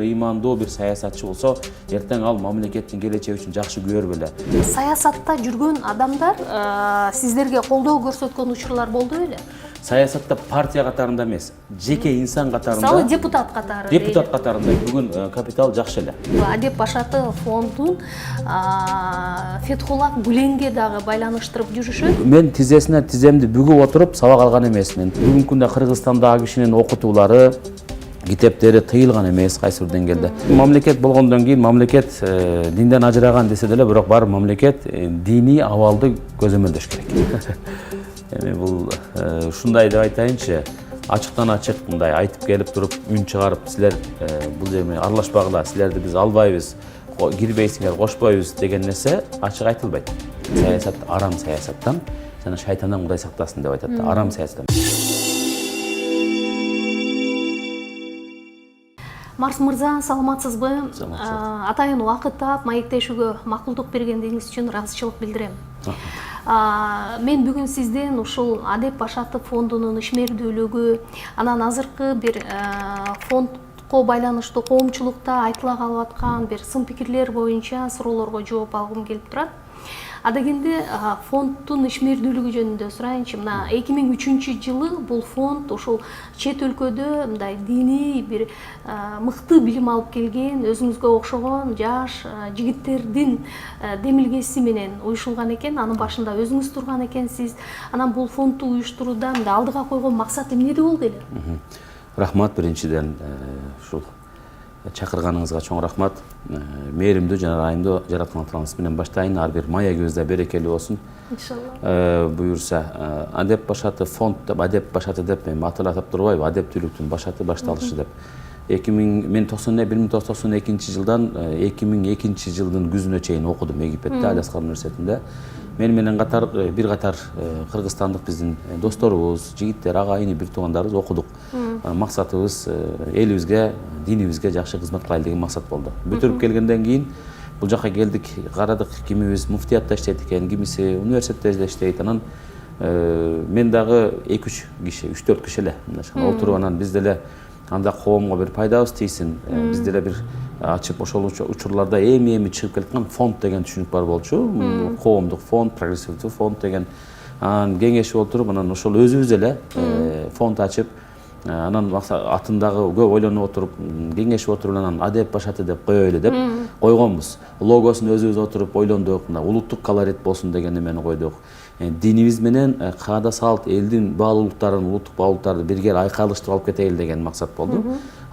ыймандуу бир саясатчы болсо, эртең ал мамлекеттин келечеги үчүн жакшы күбөр беле. Саясатта жүргөн адамдар сиздерге колдоо көрсөткөн учурлар болду беле? Саясатта партия катарында эмес, жеке инсан катарында. Мисалы депутат катары. Депутат катарында бүгүн капитал жакшы эле. Адеп Башаты фондун Фетхуллах Гүленге дагы байланыштырып жүрүшөт. Мен тизесине тиземди бүгүп отуруп сабак алган эмесмин. Бүгүнкү күндө Кыргызстандагы кишинин окутуулары, китептери тыйылган эмес кайсы бир деңгээлде. Мамлекет болгондон кийин мамлекет динден ажыраган десе деле, бирок бар мамлекет диний абалды көзөмөлдөш керек. Эми бул ушундай деп айтайынчы, ачыктан ачык мындай айтып келип туруп үн чыгарып, силер бул жерге аралашпагыла, силерди биз албайбыз, кирбейсиңер, кошпойбуз деген нерсе ачык айтылбайт. Саясат арам саясаттан, жана шайтандан Кудай сактасын деп айтат. Арам саясаттан. Марс мырза, саламатсызбы? Атайын убакыт таап маектешүүгө макулдук бергениңиз үчүн ыраазычылык билдирем. Мен бүгүн сизден ушул Адеп Башаты фондунун ишмердүүлүгү, анан азыркы бир фондко байланыштуу коомчулукта айтыла калып аткан бир сын пикирлер боюнча суроолорго жооп алгым келип турат. Адегенде фонддун ишмердүүлүгү жөнүндө сурайынчы. Мына 2003 жылы бул фонд ушул чет өлкөдө мындай диний бир мыкты билим алып келген, өзүңүзгө окшогон жаш жигиттердин демилгеси менен уюшулган экен. Анын башында өзүңүз турган экенсиз. Анан бул фондду уюштурууда алдыга койгон максат эмнеде болду эле? Рахмат, биринчиден ушул чакырганыңызга чоң рахмат. Мээримдүү жана ырайымдуу жараткан Атаңыз менен баштайын. Ар бир маегибизде берекелүү болсун. Иншалла. Буюрса, Адеп Башаты фонд деп, Адеп Башаты деп мен атап турбайбы, адептүүлүктүн башаты башталышы деп. 1992 жылдан 2002 жылдын күзүнө чейин окудум Египетте, Аласкар университетинде. Мен менен катар бир катар кыргызстандык биздин досторубуз, жигиттер, агайыны, бир туугандарыбыз окудук. Максатыбыз элибизге, динибизге жакшы кызмат кылайлы деген максат болду. Бүтүрүп келгенден кийин бул жака келдик, карадык, кимибиз муфтиятта иштейт экен, кимиси университетте иштейт. Анан мен дагы 2-3 киши, 3-4 киши эле отуруп, анан биз деле анда коомго бир пайдабыз тийсин, биз деле бир ачып ошол учурларда эми чыгып келаткан фонд деген түшүнүк бар болчу. Коомдук фонд, прогрессивдүү фонд деген. Анан кеңешип отуруп, анан ошол өзүбүз эле фонд ачып, анан атындагы көп ойлонуп отуруп, кеңешип отуруп, анан Адеп Башаты деп коелу деп койгонбуз. Логосун өзүбүз отуруп ойлондук, улуттук колорит болсун деген эмени койдук. Динибиз менен каада салт, элдин баалуулуктарын, улуттук баалуулуктарды бирге айкалыштырып алып кетели деген максат болду.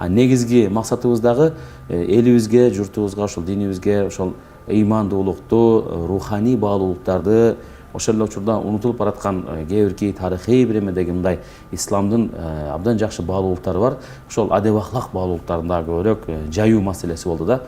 Негизги максатыбыз дагы элибизге, журтубузга, ошол динибизге, ошол ыймандуулукту, руханий баалуулуктарды, ошол эле учурда унутулуп бараткан кээ бирки тарыхый бир эмедеги мындай исламдын абдан жакшы баалуулуктары бар. Ошол адеп ахлак баалуулуктарын дагы көбүрөөк жаюу маселеси болду да.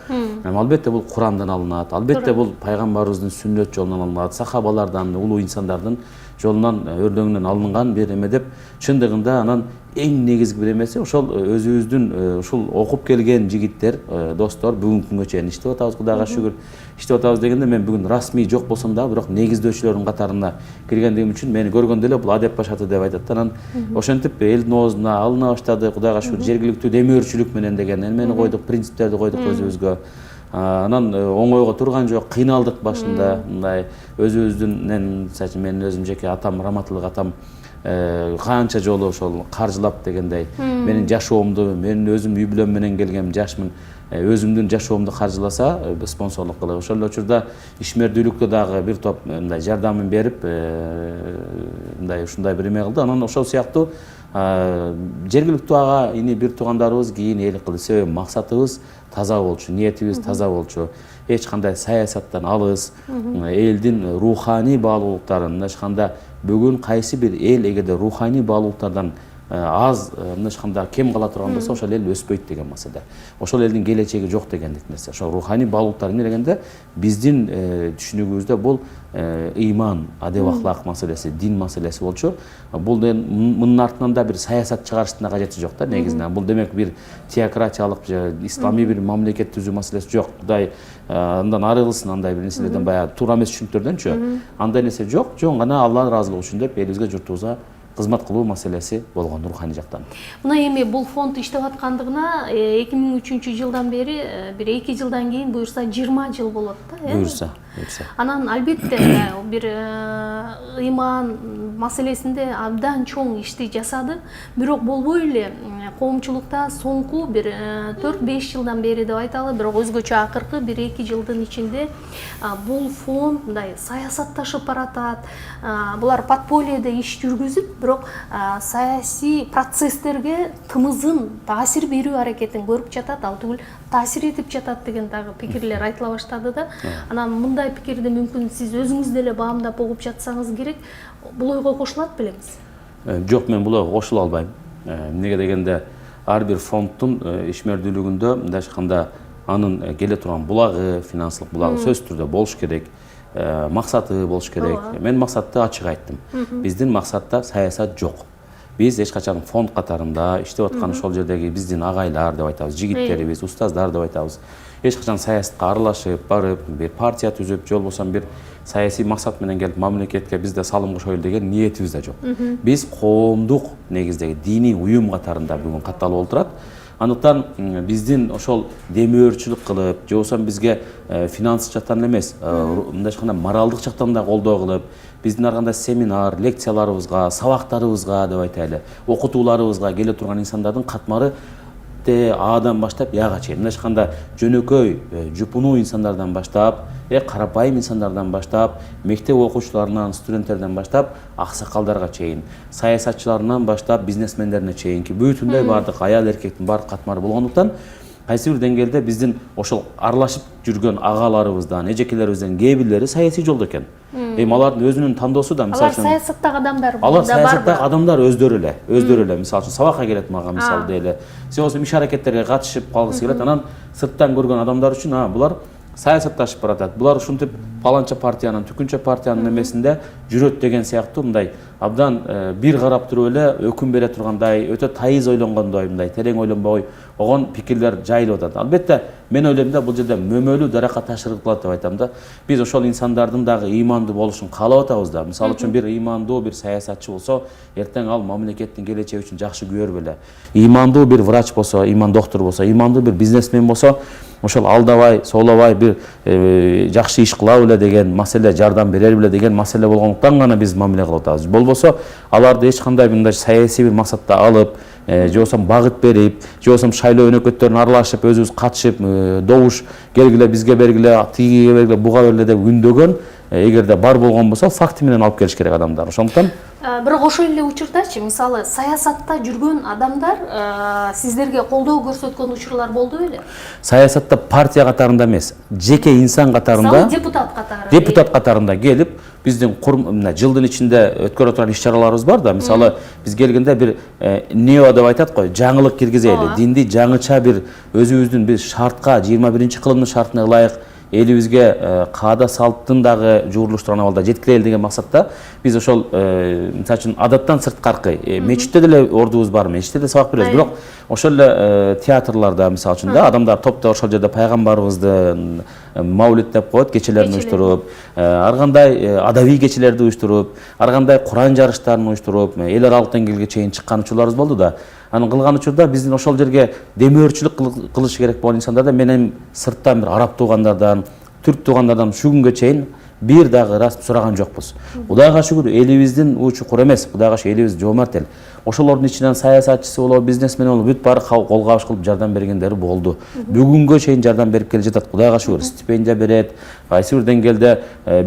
Албетте бул Курандан алынат, албетте бул пайгамбарыбыздын сүннөт жолунан алынат, сахабалардан, улуу инсандардын жолунан, өрнөгүнөн алынган бир эме деп, чындыгында анан эң негизги бир эмеси ошол өзүбүздүн ушул окуп келген жигиттер, достор бүгүнкү күнгө чейин иштеп атабыз, Кудайга шүгүр. Иштеп атабыз дегенде мен бүгүн расмий жок болсом да, бирок негиздөөчүлөрдүн катарына киргендигим үчүн мени көргөндө эле бул Адеп Башаты деп айтат. Анан ошентип элдин оозуна алына баштады, Кудайга шүгүр, жергиликтүү демөөрчүлүк менен деген эмени койдук, принциптерди койдук өзүбүзгө. Анан оңойго турган жок, кыйналдык башында, мындай өзүбүздүн, мен өзүм жеке атам, раматылык атам канча жолу ошол каржылап дегендей, менин жашоомду, мен өзүм үй бүлөм менен келгем жашмын, өзүмдүн жашоомду каржыласа, спонсорлук кылып, ошол эле учурда ишмердүүлүктө дагы бир топ мындай жардамын берип, мындай ушундай бир эме кылды. Анан ошол сыяктуу жергиликтүү ага ини бир туугандарыбыз кийин эл кылды. Себеби максатыбыз таза болчу, ниетибиз таза болчу. Эч кандай саясаттан алыс, элдин руханий баалуулуктарын, мындайча бүгүн кайсы бир эл эгерде руханий баалуулуктардан аз, мындайча кем кала турган болсо, ошол эл өспөйт деген маселе. Ошол элдин келечеги жок дегендик нерсе. Ошол руханий баалуулуктар эмне дегенде биздин түшүнүгүбүздө бул ыйман, адеп ахлак маселеси, дин маселеси болчу. Бул мунун артынан да бир саясат чыгарыштын кажети жок да негизинен. Бул демек бир теократиялык, исламий бир мамлекет түзүү маселеси жок. Кудай андан арылсын, андай бир нерселерден баягы туура эмес түшүнүктөрдөнчү. Андай нерсе жок, жөн гана Алланын ыраазылыгы үчүн деп элибизге, журтубузга кызмат кылуу маселеси болгон руханий жактан. Мына эми бул фонд иштеп аткандыгына 2003 жылдан бери бир 2 жылдан кийин буюрса 20 жыл болот да, Буюрса. Анан албетте бир ыйман маселесинде абдан чоң ишти жасады, бирок болбой эле коомчулукта соңку бир 4-5 жылдан бери деп айталы, бирок өзгөчө акыркы 1-2 жылдын ичинде бул фонд мындай саясатташып баратат. Булар подпольеде иш жүргүзүп, бирок саясий процесстерге тымызын таасир берүү аракетин көрүп жатат, ал түгүл таасир этип жатат деген дагы пикирлер айтыла баштады да. Анан мындай пикирди мүмкүн сиз өзүңүз деле баамдап угуп жатсаңыз керек, бул ойго кошулат белеңиз? Жок, мен бул ойго кошула албайм. Эмнеге дегенде ар бир фонддун ишмердүүлүгүндө мындай айтканда анын келе турган булагы, финансылык булагы сөзсүз түрдө болуш керек, максаты болуш керек. Мен максатты ачык айттым. Биздин максатта саясат жок. Биз эч качан фонд катарында иштеп аткан ошол жердеги биздин агайлар деп айтабыз, жигиттерибиз, устаздар деп айтабыз. Эч качан саясатка аралашып, барып, бир партия түзүп, же болбосо бир саясий максат менен келип мамлекетке бизде салым кошойлу деген ниетибиз да жок. Биз коомдук негиздеги диний уюм катарында бүгүн катталып отурат. Андыктан биздин ошол демөөрчүлүк кылып, же болбосо бизге финанс жактан эмес, мындай айтканда моралдык жактан да колдоо кылып, биздин ар кандай семинар, лекцияларыбызга, сабактарыбызга деп айтайлы, окутууларыбызга келе турган инсандардын катмары Адан баштап Яга чейин, мындай айтканда жөнөкөй, жупунуу инсандардан баштап, карапайым инсандардан баштап, мектеп окуучуларынан, студенттерден баштап, аксакалдарга чейин, саясатчыларынан баштап, бизнесмендерине чейинки бүтүндөй бардык аял эркектин бардык катмары болгондуктан, кайсы бир деңгээлде биздин ошол аралашып жүргөн агаларыбыздан, эжекелерибизден кээ бирлери саясий жолдо экен. Эми алардын өзүнүн тандоосу да, мисалы үчүн, алар саясаттагы адамдар алар саясаттагы адамдар өздөрү эле, мисалы үчүн сабакка келет мага мисалы дейли. Же болбосо иш аракеттерге катышып калгысы келет, анан сырттан көргөн адамдар үчүн булар саясатташып баратат. Булар ушинтип паланча партиянын, түкүнчө партиянын эмесинде жүрөт деген сыяктуу мындай абдан бир карап туруп эле өкүм бере тургандай, өтө тайыз ойлонгондой, мындай терең ойлонбой огон пикирлер жайылып атат. Албетте, мен ойлойм да бул жерде мөмөлүү даракка ташырып калат деп айтам да. Биз ошол инсандардын дагы ыймандуу болушун каалап атабыз да. Мисалы үчүн бир ыймандуу бир саясатчы болсо, эртең ал мамлекеттин келечеги үчүн жакшы күбөр беле. Ыймандуу бир врач болсо, ыйман доктор болсо, ыймандуу бир бизнесмен болсо, ошол алдабай, соолобай бир жакшы иш кыла беле деген маселе, жардам бере беле деген маселе болгондуктан гана биз мамиле кылып атабыз. Болбосо аларды эч кандай мындай саясий бир максатта алып, же болбосо багыт берип, же болбосо шайлоо өнөкөттөрүнө аралашып, өзүбүз катышып, добуш келгиле бизге бергиле, тигиге бергиле, буга бергиле деп үндөгөн, эгерде бар болгон болсо, факти менен алып келиш керек адамдар. Ошондуктан бирок ошол эле учурдачы, мисалы, саясатта жүргөн адамдар сиздерге колдоо көрсөткөн учурлар болду беле? Саясатта партия катарында эмес, жеке инсан катарында, депутат катарында келип, биздин жылдын ичинде өткөрө турган иш-чараларыбыз бар да. Мисалы, биз келгенде бир нео деп айтат го, жаңылык киргизели, динди жаңыча бир өзүбүздүн бир шартка, 21-кылымдын шартына ылайык элибизге каада салттын дагы жуурулуштурган абалда жеткирели деген максатта биз ошол мисалы үчүн адаттан сырткаркы мечитте деле ордубуз бар, мечитте деле сабак беребиз, бирок ошол эле театрларда мисалы үчүн да адамдар топтор ошол жерде пайгамбарыбызды маулид деп коет, кечелерин уюштуруп, ар кандай адабий кечелерди уюштуруп, ар кандай Куран жарыштарын уюштуруп, эл аралык деңгээлге чейин чыккан учурларыбыз болду да. Анын кылган учурда биздин ошол жерге демөөрчүлүк кылыш керек болгон инсандарда менен сырттан бир араб туугандардан, түрк туугандардан ушу күнгө чейин бир дагы расм сураган жокпуз. Кудайга шүгүр, элибиздин чукур эмес, Кудайга шүгүр элибиз жоомарт эл. Ошолордун ичинен саясатчысы болобу, бизнесмен болобу, бүт баары кол кабыш кылып жардам бергендери болду. Бүгүнгө чейин жардам берип келе жатат, Кудайга шүгүр. Стипендия берет, кайсы бир деңгээлде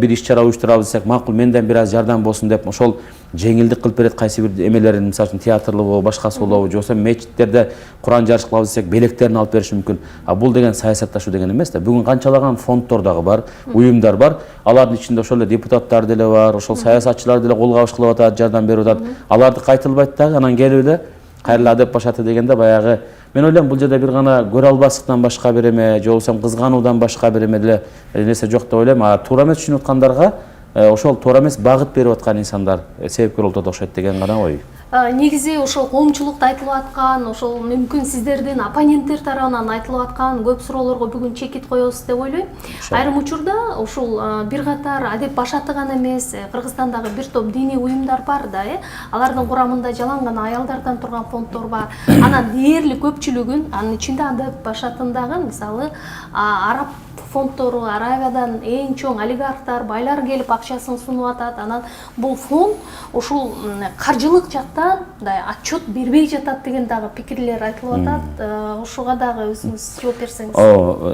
бир иш-чара уюштурабыз десек, макул менден бир аз жардам болсун деп ошол жеңилдик кылып берет кайсы бир эмелерин, мисалы үчүн театрлы болобу, башкасы болобу, же болбосо мечиттерде Куран жарыш кылабыз десек, белектерин алып бериши мүмкүн. Бул деген саясатташуу деген эмес да. Бүгүн канчалаган фонддор дагы бар, уюмдар бар. Алардын ичинде ошол эле депутаттар деле бар, ошол саясатчылар деле кол кабыш кылып атат, жардам берип атат. Аларды кайтылбайт дагы, анан келип эле кайрылы адеп башаты дегенде баягы мен ойлойм бул жерде бир гана көрө албастыктан башка бир эме, же болбосо кызгануудан башка бир эме деле нерсе жок деп ойлойм. Туура эмес түшүнүп аткандарга ошол туура эмес багыт берип аткан инсандар себепкер болуп окшойт деген гана ой. Негизи ошол коомчулукта айтылып аткан, ошол мүмкүн сиздердин оппоненттер тарабынан айтылып аткан көп суроолорго бүгүн чекит коебуз деп ойлойм. Айрым учурда ушул бир катар Адеп Башаты гана эмес, Кыргызстандагы бир топ диний уюмдар бар да, алардын курамында жалаң гана аялдардан турган фонддор бар. Анан дээрлик көпчүлүгүн, анын ичинде Адеп Башатындагы мисалы араб фонддору, Аравиядан эң чоң олигархтар, байлар келип акчасын сунуп атат. Анан бул фонд ушул каржылык жактан отчет бербей жатат деген дагы пикирлер айтылып атат. Ушуга дагы өзүңүз жооп берсеңиз.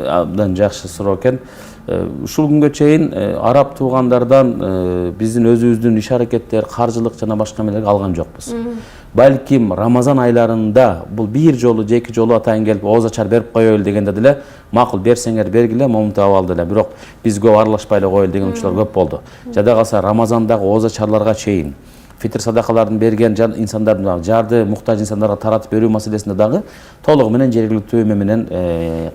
Абдан жакшы суроо экен. Ушул күнгө чейин араб туугандардан биздин өзүбүздүн иш аракеттер, каржылык жана башка эмелерге алган жокпуз. Балким Рамазан айларында бул бир жолу же эки жолу атайын келип ооз ачар берип коелу дегенде деле макул берсеңер бергиле, момунтип абалды эле. Бирок биз көп аралашпай эле коелу деген учурлар көп болду. Жада калса Рамазандагы ооз ачарларга чейин фитр садакаларын берген инсандардын жарды муктаж инсандарга таратып берүү маселесинде дагы толугу менен жергиликтүү эме менен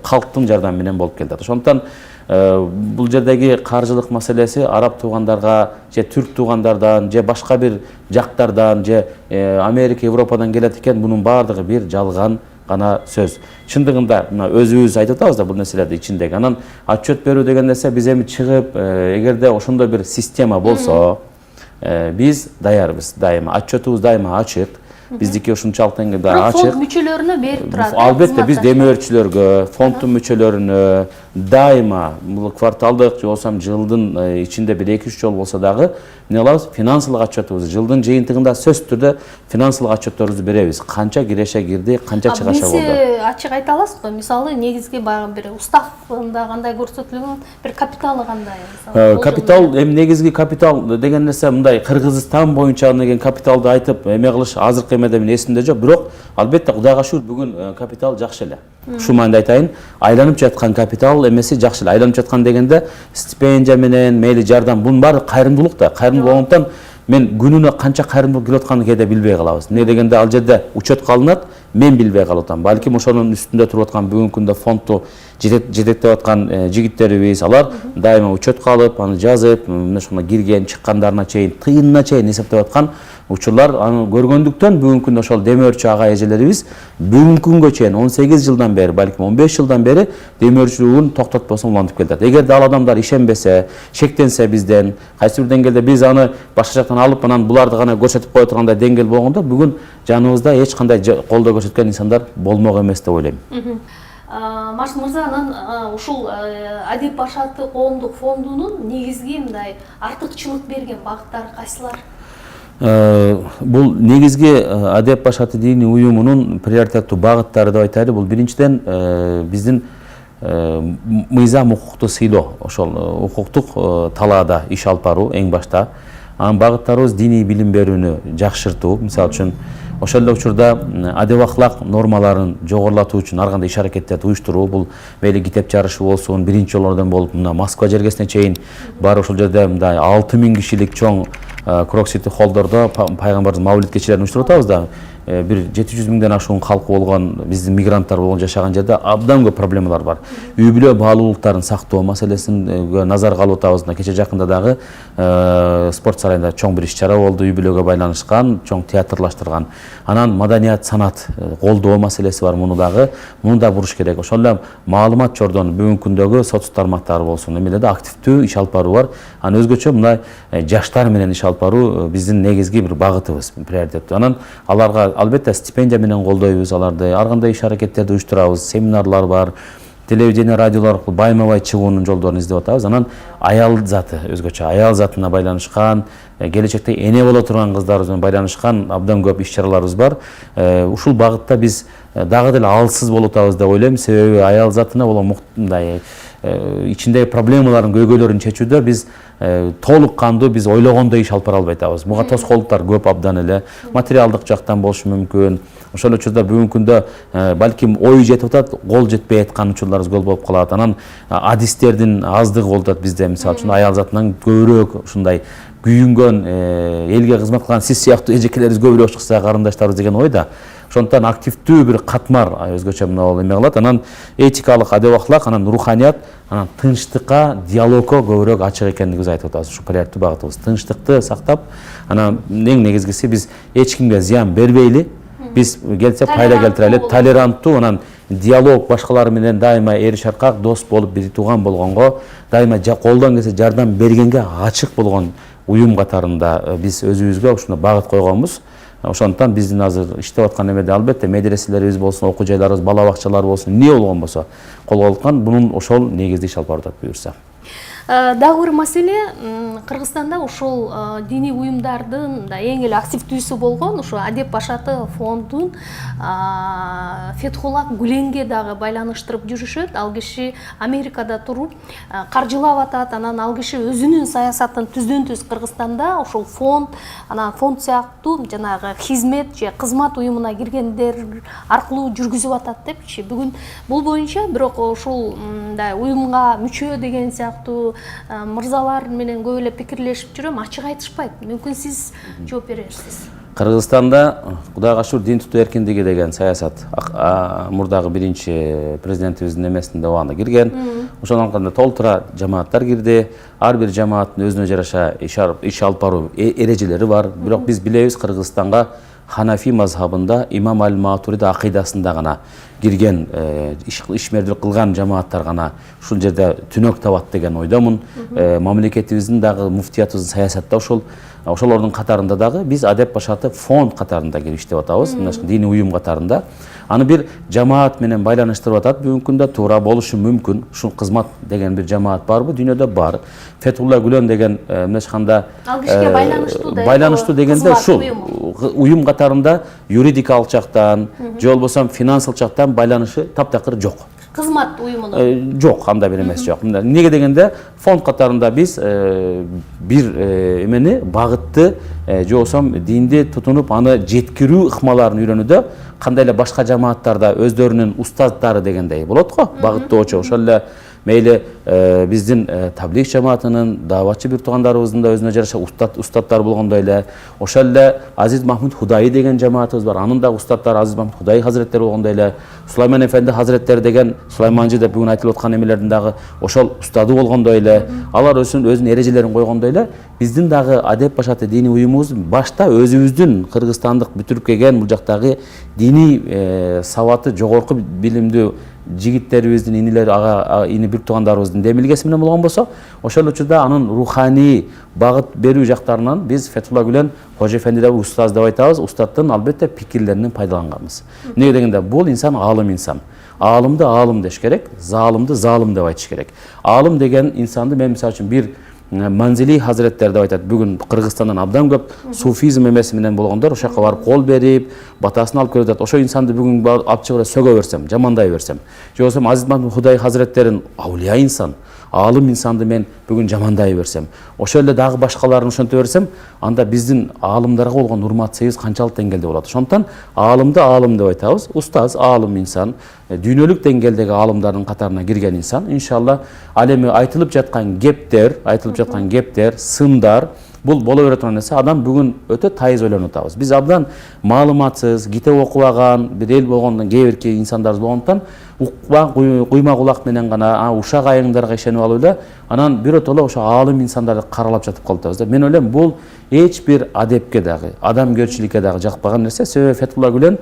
калктын жардамы менен болуп келди. Ошондуктан бул жердеги каржылык маселеси араб туугандарга же түрк туугандардан же башка бир жактардан же Америка, Европадан келет экен, бунун баардыгы бир жалган гана сөз. Чындыгында мына өзүбүз айтып атабыз да бул нерселерди ичиндеги. Анан отчет берүү деген нерсе биз эми чыгып, эгерде ошондой бир система болсо, биз даярбыз дайыма. Отчетубуз дайыма ачык. Биздики ушунчалык деңгээлде ачык. Фонд мүчөлөрүнө берип турат. Албетте биз демөөрчүлөргө, фонддун мүчөлөрүнө дайыма бул кварталдык же болсо жылдын ичинде бир 2-3 жол болсо дагы эмне кылабыз? Финансылык отчетубузду жылдын жыйынтыгында сөзсүз түрдө финансылык отчетторубузду беребиз. Канча киреше кирди, канча чыгаша болду. Биз ачык айта аласызбы? Мисалы, негизги баягы бир уставында кандай көрсөтүлгөн, бир капиталы кандай? Капитал, эми негизги капитал деген нерсе мындай Кыргызстан боюнча деген капиталды айтып эме кылыш азыркы эмеде мен эсимде жок, бирок албетте Кудайга шүгүр бүгүн капитал жакшы эле. Ушул маанайда айтайын, айланып жаткан капитал эмеси жакшы эле. Айланып жаткан дегенде стипендия менен мейли жардам бунун баары кайрымдуулук да. Кайрымдуу болгондуктан мен күнүнө канча кайрымдуулук келип атканын кээде билбей калабыз. Эмне дегенде ал жерде учет калынат, мен билбей калып атам. Балким ошонун үстүндө туруп аткан бүгүнкү күндө фондду жетектеп аткан жигиттерибиз, алар дайыма учет калып, аны жазып, мына ошондо кирген, чыккандарына чейин, тыйынына чейин эсептеп аткан учурлар аны көргөндүктөн бүгүнкү күндө ошол демөөрчү ага эжелерибиз бүгүнкү күнгө чейин 18 жылдан бери, балким 15 жылдан бери демөөрчүлүгүн токтотпостон улантып келди. Эгерде ал адамдар ишенбесе, шектенсе бизден, кайсы бир деңгээлде биз аны башка жактан алып, анан буларды гана көрсөтүп кое тургандай деңгээл болгондо, бүгүн жаныбызда эч кандай колдоо көрсөткөн инсандар болмок эмес деп ойлойм. Марс мырза, анан ушул Адеп Башаты коомдук фондунун негизги мындай артыкчылык берген багыттары кайсылар? Бул негизги Адеп Башаты диний уюмунун приоритеттүү багыттары деп айтайлы. Бул биринчиден биздин мыйзам укукту сыйлоо, ошол укуктук талаада иш алып баруу эң башта. Анын багыттарыбыз диний билим берүүнү жакшыртуу, мисалы үчүн ошол эле учурда адеп ахлак нормаларын жогорулатуу үчүн ар кандай иш аракеттерди уюштуруу, бул мейли китеп жарышы болсун, биринчи жолдон болуп мына Москва жергесине чейин барып ошол жерде мындай 6000 кишилик чоң Крок Сити холдордо пайгамбардын мавлид кечелерин уюштуруп атабыз да. Бир 700 миңден ашуун калкы болгон, биздин мигранттар болгон жашаган жерде абдан көп проблемалар бар. Үй бүлө баалуулуктарын сактоо маселесин назарга алып атабыз. Кече жакында дагы спорт сарайында чоң бир иш-чара болду, үй бүлөгө байланышкан, чоң театрлаштырган. Анан маданият, санат колдоо маселеси бар, муну да буруш керек. Ошол эле маалымат жордон бүгүнкү күндөгү соц тармактары болсун, эмелерде активдүү иш алып баруу бар. Анан өзгөчө мындай жаштар менен иш алып баруу биздин негизги бир багытыбыз, приоритеттүү. Анан аларга албетте стипендия менен колдойбуз аларды, ар кандай иш аракеттерди уюштурабыз, семинарлар бар, телевидение, радиолор аркылуу байма-бай чыгуунун жолдорун издеп атабыз. Анан аял заты, өзгөчө аял затына байланышкан, келечекте эне боло турган кыздарыбыз менен байланышкан абдан көп иш-чараларыбыз бар. Ушул багытта биз дагы деле алсыз болуп атабыз деп ойлойм, себеби аял затына мындай ичиндеги проблемаларын, көйгөйлөрүн чечүүдө биз толук кандуу биз ойлогондой иш алып бара албай атабыз. Буга тоскоолдуктар көп абдан эле, материалдык жактан болушу мүмкүн. Ошол учурда бүгүнкү күндө балким ой жетип атат, кол жетпей аткан учурларыбыз көп болуп калат. Анан адистердин аздыгы болуп атат бизде, мисалы үчүн аял затынан көбүрөөк ушундай күйүнгөн элге кызмат кылган сиз сыяктуу эжекелерибиз көбүрөөк чыкса карындаштарыбыз деген ойда. Ошондуктан активдүү бир катмар өзгөчө мына эме кылат. Анан этикалык адеп ахлак, анан руханият, анан тынчтыкка, диалогко көбүрөөк ачык экендигибизди айтып атабыз. Ушу приоритеттүү багытыбыз. Тынчтыкты сактап, анан эң негизгиси биз эч кимге зыян бербейли. Биз келсе пайда келтирели, толеранттуу, анан диалог башкалар менен дайыма эри шаркак дос болуп, бир тууган болгонго, дайыма колдон келсе жардам бергенге ачык болгон уюм катарында биз өзүбүзгө ушуну багыт койгонбуз. Ошондуктан биздин азыр иштеп аткан эмеде албетте медреселерибиз болсун, окуу жайларыбыз, бала бакчалар болсун, эмне болгон болсо колго алынган, бунун ошол негизди иш алып баратат буюрса. Дагы бир маселе, Кыргызстанда ушул диний уюмдардын да эң эле активдүүсү болгон ушу Адеп Башаты фондун Фетхулла Гүленге дагы байланыштырып жүрүшөт. Ал киши Америкада туруп каржылап атат, анан ал киши өзүнүн саясатын түздөн-түз Кыргызстанда ушул фонд, анан фонд сыяктуу жанагы хизмет же кызмат уюмуна киргендер аркылуу жүргүзүп атат депчи. Бүгүн бул боюнча бирок ушул уюмга мүчө деген сыяктуу мырзалар менен көп эле пикирлешип жүрөм, ачык айтышпайт. Мүмкүн сиз жооп берерсиз. Кыргызстанда Кудайга шүкүр дин тутуу эркиндиги деген саясат мурдагы биринчи президентибиздин эмесинде убагында кирген. Ошондон кандай толтура жамааттар кирди. Ар бир жамааттын өзүнө жараша иш алып баруу эрежелери бар. Бирок биз билебиз, Кыргызстанга Ханафи мазхабында Имам Аль-Матуриди акыйдасында гана кирген, ишмердик кылган жамааттар гана ушул жерде түнөк табат деген ойдомун. Мамлекетибиздин дагы муфтиятыбыздын саясатта ошолордун катарында дагы биз Адеп Башаты фонд катарында кирип иштеп атабыз, диний уюм катарында. Аны бир жамаат менен байланыштырып атат. Бүгүнкү күндө туура болушу мүмкүн. Ушул кызмат деген бир жамаат барбы? Дүйнөдө бар. Фетхулла Гүлен деген мынашканда байланыштуу дегенде ушул уюм катарында юридикалык жактан, же болбосо финансылык жактан байланышы таптакыр жок. Кызмат уюмунун жок, андай бир эмес жок. Неге дегенде фонд катарында биз бир эмени багытты, же болбосо динди тутунуп аны жеткирүү ыкмаларын үйрөнүүдө кандай эле башка жамааттарда өздөрүнүн устаздары дегендей болот го, багыттоочу. Ошол эле мейли биздин таблиг жамаатынын, даватчы бир туугандарыбыздын да өзүнө жараша устаттар болгондой эле, ошол эле Азиз Махмуд Худаи деген жамаатыбыз бар. Анын да устаттары Азиз Махмуд Худаи хазреттери болгондой эле, Сулайман Эфенди хазреттери деген Сулайманжы деп бүгүн айтылып аткан эмелердин дагы ошол устады болгондой эле, алар өзүнүн эрежелерин койгондой эле, биздин дагы Адеп Башаты диний уюмубуз башта өзүбүздүн кыргызстандык бүтүрүп келген бул жактагы диний сабаты жогорку билимдүү жигиттерибиздин, ини бир туугандарыбыздын демилгеси менен болгон болсо, ошол учурда анын руханий багыт берүү жактарынан биз Фетхулла Гүлен Кожо Эфенди деп устаз деп айтабыз. Устаттын албетте пикирлеринен пайдаланганбыз. Неге дегенде бул инсан аалым инсан. Аалымды аалым деш керек, залымды залым деп айтыш керек. Аалым деген инсанды мен мисалы үчүн бир Манзили хазреттер деп айтат. Бүгүн Кыргызстандан абдан көп суфизм эмеси менен болгондор ошол жака барып кол берип, батасын алып келип атат. Ошо инсанды бүгүн алып чыгып сөгө берсем, жамандай берсем, же болбосо Азиз Махмуд Худаи хазреттерин аулия инсан, аалым инсанды мен бүгүн жамандай берсем, ошол эле дагы башкаларын ошонто берсем, анда биздин аалымдарга болгон урмат сезгис канчалык деңгээлде болот. Ошондуктан аалымды аалым деп айтабыз. Устаз, аалым инсан, дүйнөлүк деңгээлдеги аалымдардын катарына кирген инсан. Иншалла ал эми айтылып жаткан кептер, сындар бул боло бере турган нерсе. Адам бүгүн өтө тайыз ойлонуп атабыз. Биз абдан маалыматсыз, китеп окубаган бир эл болгондон кээ бирки инсандарыбыз болгондуктан куйма кулак менен гана ушак айыңдарга ишенип алып эле анан биротоло ошо аалым инсандарды каралап жатып калып атабыз. Мен ойлойм бул эч бир адепке дагы, адамгерчиликке дагы жакпаган нерсе. Себеби Фетхулла Гүлен,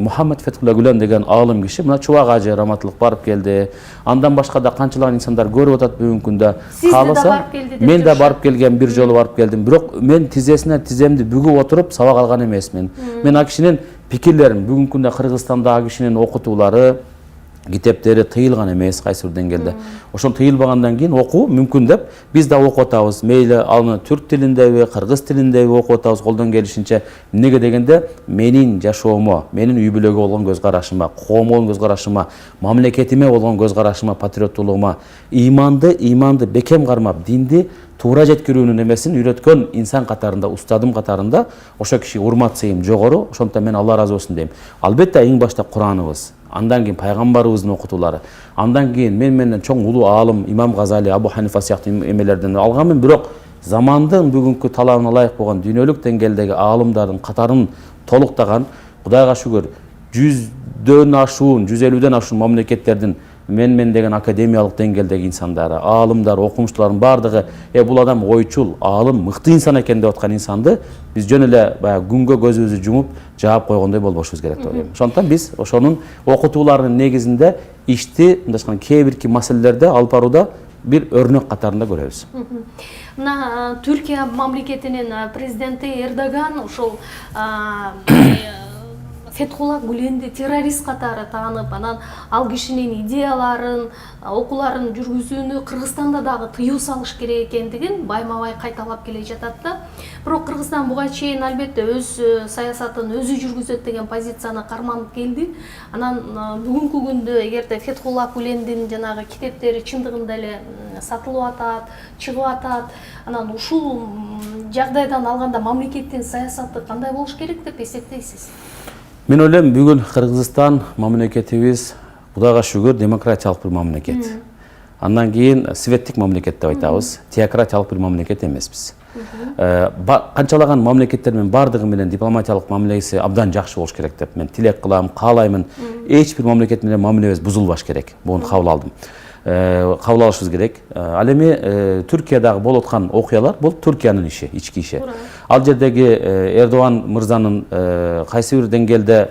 Мухаммад Фетхулла Гүлен деген аалым киши мына Чубак ажы раматылык барып келди. Андан башка да канчалаган инсандар көрүп атат бүгүнкү күндө. Кааласа мен да барып келгем, бир жолу барып келдим. Бирок мен тизесине тиземди бүгүп отуруп сабак алган эмесмин. Мен ал кишинин пикирлерин бүгүнкү күндө Кыргызстанда ал кишинин окутуулары, китептери тыйылган эмес кайсы бир деңгээлде. Ошол тыйылбагандан кийин окуу мүмкүн деп биз да окуп атабыз. Мейли аны түрк тилиндеби, кыргыз тилиндеби окуп атабыз колдон келишинче. Эмнеге дегенде менин жашоомо, менин үй бүлөгө болгон көз карашыма, коомго болгон көз карашыма, мамлекетиме болгон көз карашыма, патриоттуулугума, иманды бекем кармап, динди туура жеткирүүнүн эмесин үйрөткөн инсан катарында, устадым катарында ошо кишиге урмат сыйым жогору. Ошондуктан мен Алла ыраазы болсун дейм. Албетте эң башта Кураныбыз, андан кийин пайгамбарыбыздын окутуулары, андан кийин мен менден чоң улуу аалым Имам Газали, Абу Ханифа сыяктуу эмелерден алганмын. Бирок замандын бүгүнкү талабына ылайык болгон дүйнөлүк деңгээлдеги аалымдардын катарын толуктаган, Кудайга шүгүр, 100дөн ашуун, 150ден ашуун мамлекеттердин мен деген академиялык деңгээлдеги инсандары, аалымдар, окумуштуулардын баардыгы бул адам ойчул, аалым, мыкты инсан экен деп аткан инсанды биз жөн эле баягы күнгө көзүбүздү жумуп жаап койгондой болбошубуз керек деп ойлойм. Ошондуктан биз ошонун окутууларынын негизинде ишти мындайча кээ бирки маселелерде алып барууда бир өрнөк катарында көрөбүз. Мына Түркия мамлекетинин президенти Эрдоган ушул Фетхулла Гүленди террорист катары таанып, анан ал кишинин идеяларын, окууларын жүргүзүүнү Кыргызстанда дагы тыюу салыш керек экендигин байма-бай кайталап келе жатат да. Бирок Кыргызстан буга чейин албетте өз саясатын өзү жүргүзөт деген позицияны карманып келди. Анан бүгүнкү күндө эгерде Фетхулла Гүлендин жанагы китептери чындыгында эле сатылып атат, чыгып атат, анан ушул жагдайдан алганда мамлекеттин саясаты кандай болуш керек деп эсептейсиз? Мен ойлойм, бүгүн Кыргызстан мамлекетибиз Кудайга шүгүр демократиялык бир мамлекет. Андан кийин светтик мамлекет деп айтабыз, теократиялык бир мамлекет эмеспиз. Канчалаган мамлекеттер менен бардыгы менен дипломатиялык мамилеси абдан жакшы болуш керек деп мен тилек кылам, каалаймын. Эч бир мамлекет менен мамилебиз бузулбаш керек. Буну кабыл алдым. Кабыл алышыбыз керек. Ал эми Түркиядагы болуп аткан окуялар бул Түркиянын иши, ички иши. Ал жердеги Эрдоган мырзанын кайсы бир деңгээлде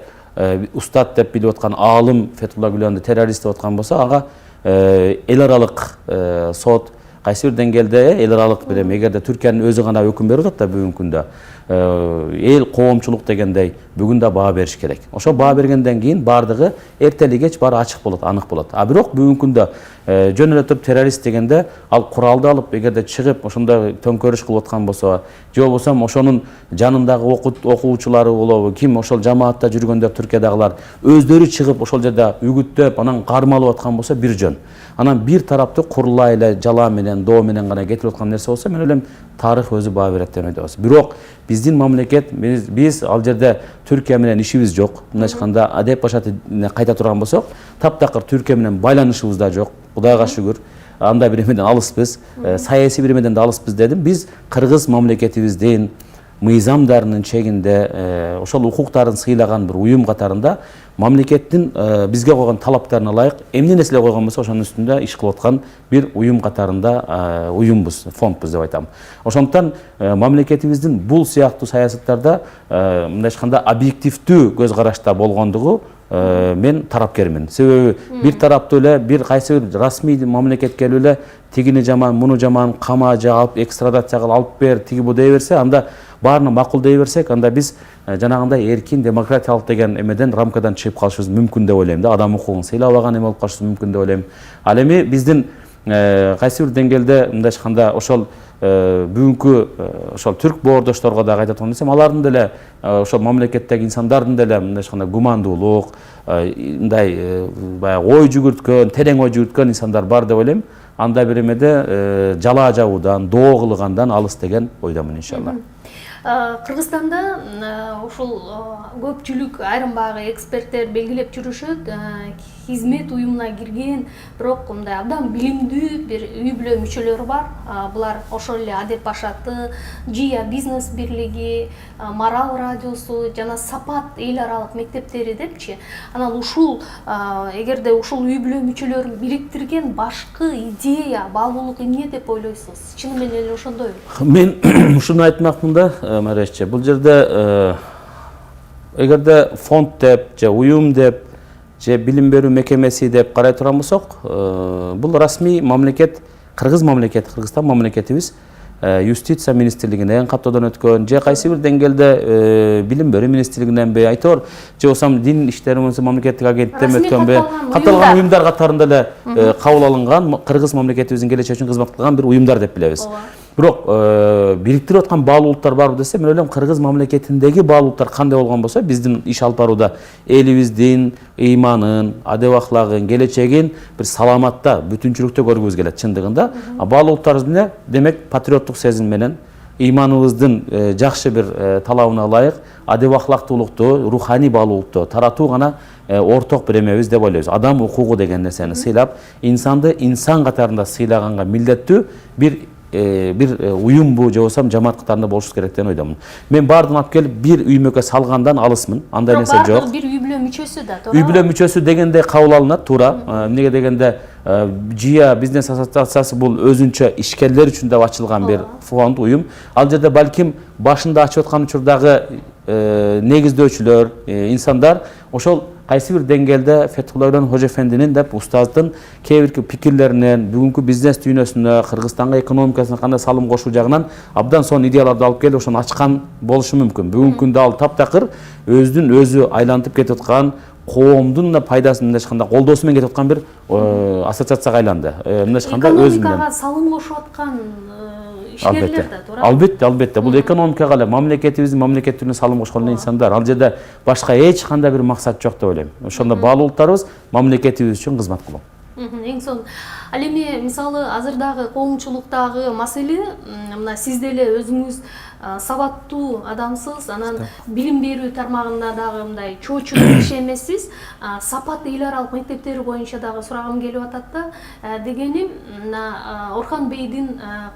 устат деп билип аткан аалым Фетхулла Гүленди террорист деп аткан болсо, ага эл аралык сот кайсы бир деңгээлде эл аралык берем, эгерде Түркиянын өзү гана өкүм берип атат да бүгүнкү күндө эл коомчулук дегендей бүгүн да баа бериш керек. Ошо баа бергенден кийин баардыгы эртели кеч баары ачык болот, анык болот. А бирок бүгүнкү күндө жөн эле туруп террорист дегенде ал куралды алып эгерде чыгып ошондой төңкөрүш кылып аткан болсо, же болбосо ошонун жанындагы окуучулары болобу, ким ошол жамаатта жүргөндөр Түркиядагылар өздөрү чыгып ошол жерде үгүттөп, анан кармалып аткан болсо бир жөн. Анан бир тарапты курулай эле жала менен, доо менен гана кетирип аткан нерсе болсо, мен ойлойм тарых өзү баа берет деп ойдобуз. Бирок биздин мамлекет, биз ал жерде Түркия менен ишибиз жок. Мындайча айтканда, адеп башаты кайта турган болсок, таптакыр Түркия менен байланышыбыз да жок. Кудайга шүгүр, андай бир эмеден алыспыз, саясий бир эмеден да алыспыз дедим. Биз кыргыз мамлекетибиздин мыйзамдарынын чегинде ошол укуктарын сыйлаган бир уюм катарында мамлекеттин бизге койгон талаптарына ылайык эмне нерселер койгон болсо ошонун үстүндө иш кылып аткан бир уюм катарында уюмбуз, фондбуз деп айтам. Ошондуктан мамлекетибиздин бул сыяктуу саясаттарда мындай айтканда объективдүү көз карашта болгондугу мен тарапкермин. Себеби бир тараптуу эле бир кайсы бир расмий мамлекет келип эле тигини жаман, муну жаман, кама же алып экстрадация кылып алып бер, тиги бу дей берсе, анда баарына макул дей берсек, анда биз жанагындай эркин демократиялык деген эмеден рамкадан чыгып калышыбыз мүмкүн деп ойлойм да. Адам укугун сыйлабаган эме болуп калышыбыз мүмкүн деп ойлойм. Ал эми биздин кайсы бир деңгээлде мындай айтканда ошол бүгүнкү ошол түрк боордошторго да айтат десем, алардын деле ошол мамлекеттеги инсандардын деле мындай айтканда гумандуулук, мындай баягы ой жүгүрткөн, терең ой жүгүрткөн инсандар бар деп ойлойм. Андай бир эмеде жала жабуудан, доо кылгандан алыс деген ойдомун иншалла. Кыргызстанда ушул көпчүлүк айрым баягы эксперттер белгилеп жүрүшөт, хизмет уюмуна кирген, бирок мындай абдан билимдүү бир үй бүлө мүчөлөрү бар. Булар ошол эле Адеп башаты, Жия бизнес бирлиги, Марал радиосу жана Сапат эл аралык мектептери депчи. Анан ушул эгерде ушул үй бүлө мүчөлөрүн бириктирген башкы идея, баалуулук эмне деп ойлойсуз? Чыны менен эле ошондойбу? Мен ушуну айтмакмын да, Марияшчы. Бул жерде эгерде фонд деп же уюм деп же билим берүү мекемеси деп карай турган болсок, бул расмий мамлекет, кыргыз мамлекет, Кыргызстан мамлекетибиз юстиция министрлигинен каттоодон өткөн, же кайсы бир деңгээлде билим берүү министрлигиненби, айтор же болсам дин иштери боюнча мамлекеттик агенттиктен өткөнбү, катталган уюмдар катарында эле кабыл алынган кыргыз мамлекетибиздин келечеги үчүн кызмат кылган бир уюмдар деп билебиз. Бирок бириктирип аткан баалуулуктар барбы десе, мен ойлойм кыргыз мамлекетиндеги баалуулуктар кандай болгон болсо, биздин иш алып барууда элибиздин ыйманын, адеп ахлагын, келечегин бир саламатта, бүтүнчүлүктө көргүбүз келет чындыгында. Баалуулуктарыбыз эмне? Демек патриоттук сезим менен ыйманыбыздын жакшы бир талабына ылайык адеп ахлактуулукту, руханий баалуулукту таратуу гана орток бир эмебиз деп ойлойбуз. Адам укугу деген нерсени сыйлап, инсанды инсан катарында сыйлаганга милдеттүү бир bir уюм бу же болбосо жамаат катарында болушубуз керек деген ойдомун. Мен баардыгын алып келип бир үй мөкө салгандан алысмын. Андай нерсе жок. Баардыгы бир үй бүлө мүчөсү да, туура? Үй бүлө мүчөсү дегенде кабыл алынат, туура. Эмнеге дегенде Жия бизнес ассоциациясы бул өзүнчө ишкерлер үчүн деп ачылган бир фонд, уюм. Ал жерде балким башында ачып аткан учурдагы негиздөөчүлөр, инсандар ошол кайсы бир деңгээлде Фетхулладан Хожа Эфендинин деп устаздын кээ бир пикирлеринен бүгүнкү бизнес дүйнөсүнө, Кыргызстанга экономикасына кандай салым кошуу жагынан абдан сонун идеяларды алып келип ошону ачкан болушу мүмкүн. Бүгүнкү күндө ал таптакыр өзүн өзү айлантып кетип аткан, коомдун да пайдасын мындай айтканда колдоосу менен кетип аткан бир ассоциацияга айланды. Мындай айтканда өзү экономикага салым кошуп аткан ишкерлер да, туура? Албетте. Бул экономикага эле, мамлекетибиздин мамлекеттиктине салым кошкон эле инсандар. Ал жерде башка эч кандай бир максат жок деп ойлойм. Ошондо баалуу улуттарыбыз мамлекетибиз үчүн кызмат кылуу. Эң сонун. Ал эми мисалы азырдагы коомчулуктагы маселе, мына сиз деле өзүңүз сабаттуу адамсыз, анан билим берүү тармагында дагы мындай чоочу киши эмессиз. Сапат эл аралык мектептери боюнча дагы сурагым келип атат да. Дегеним, Орхон бейдин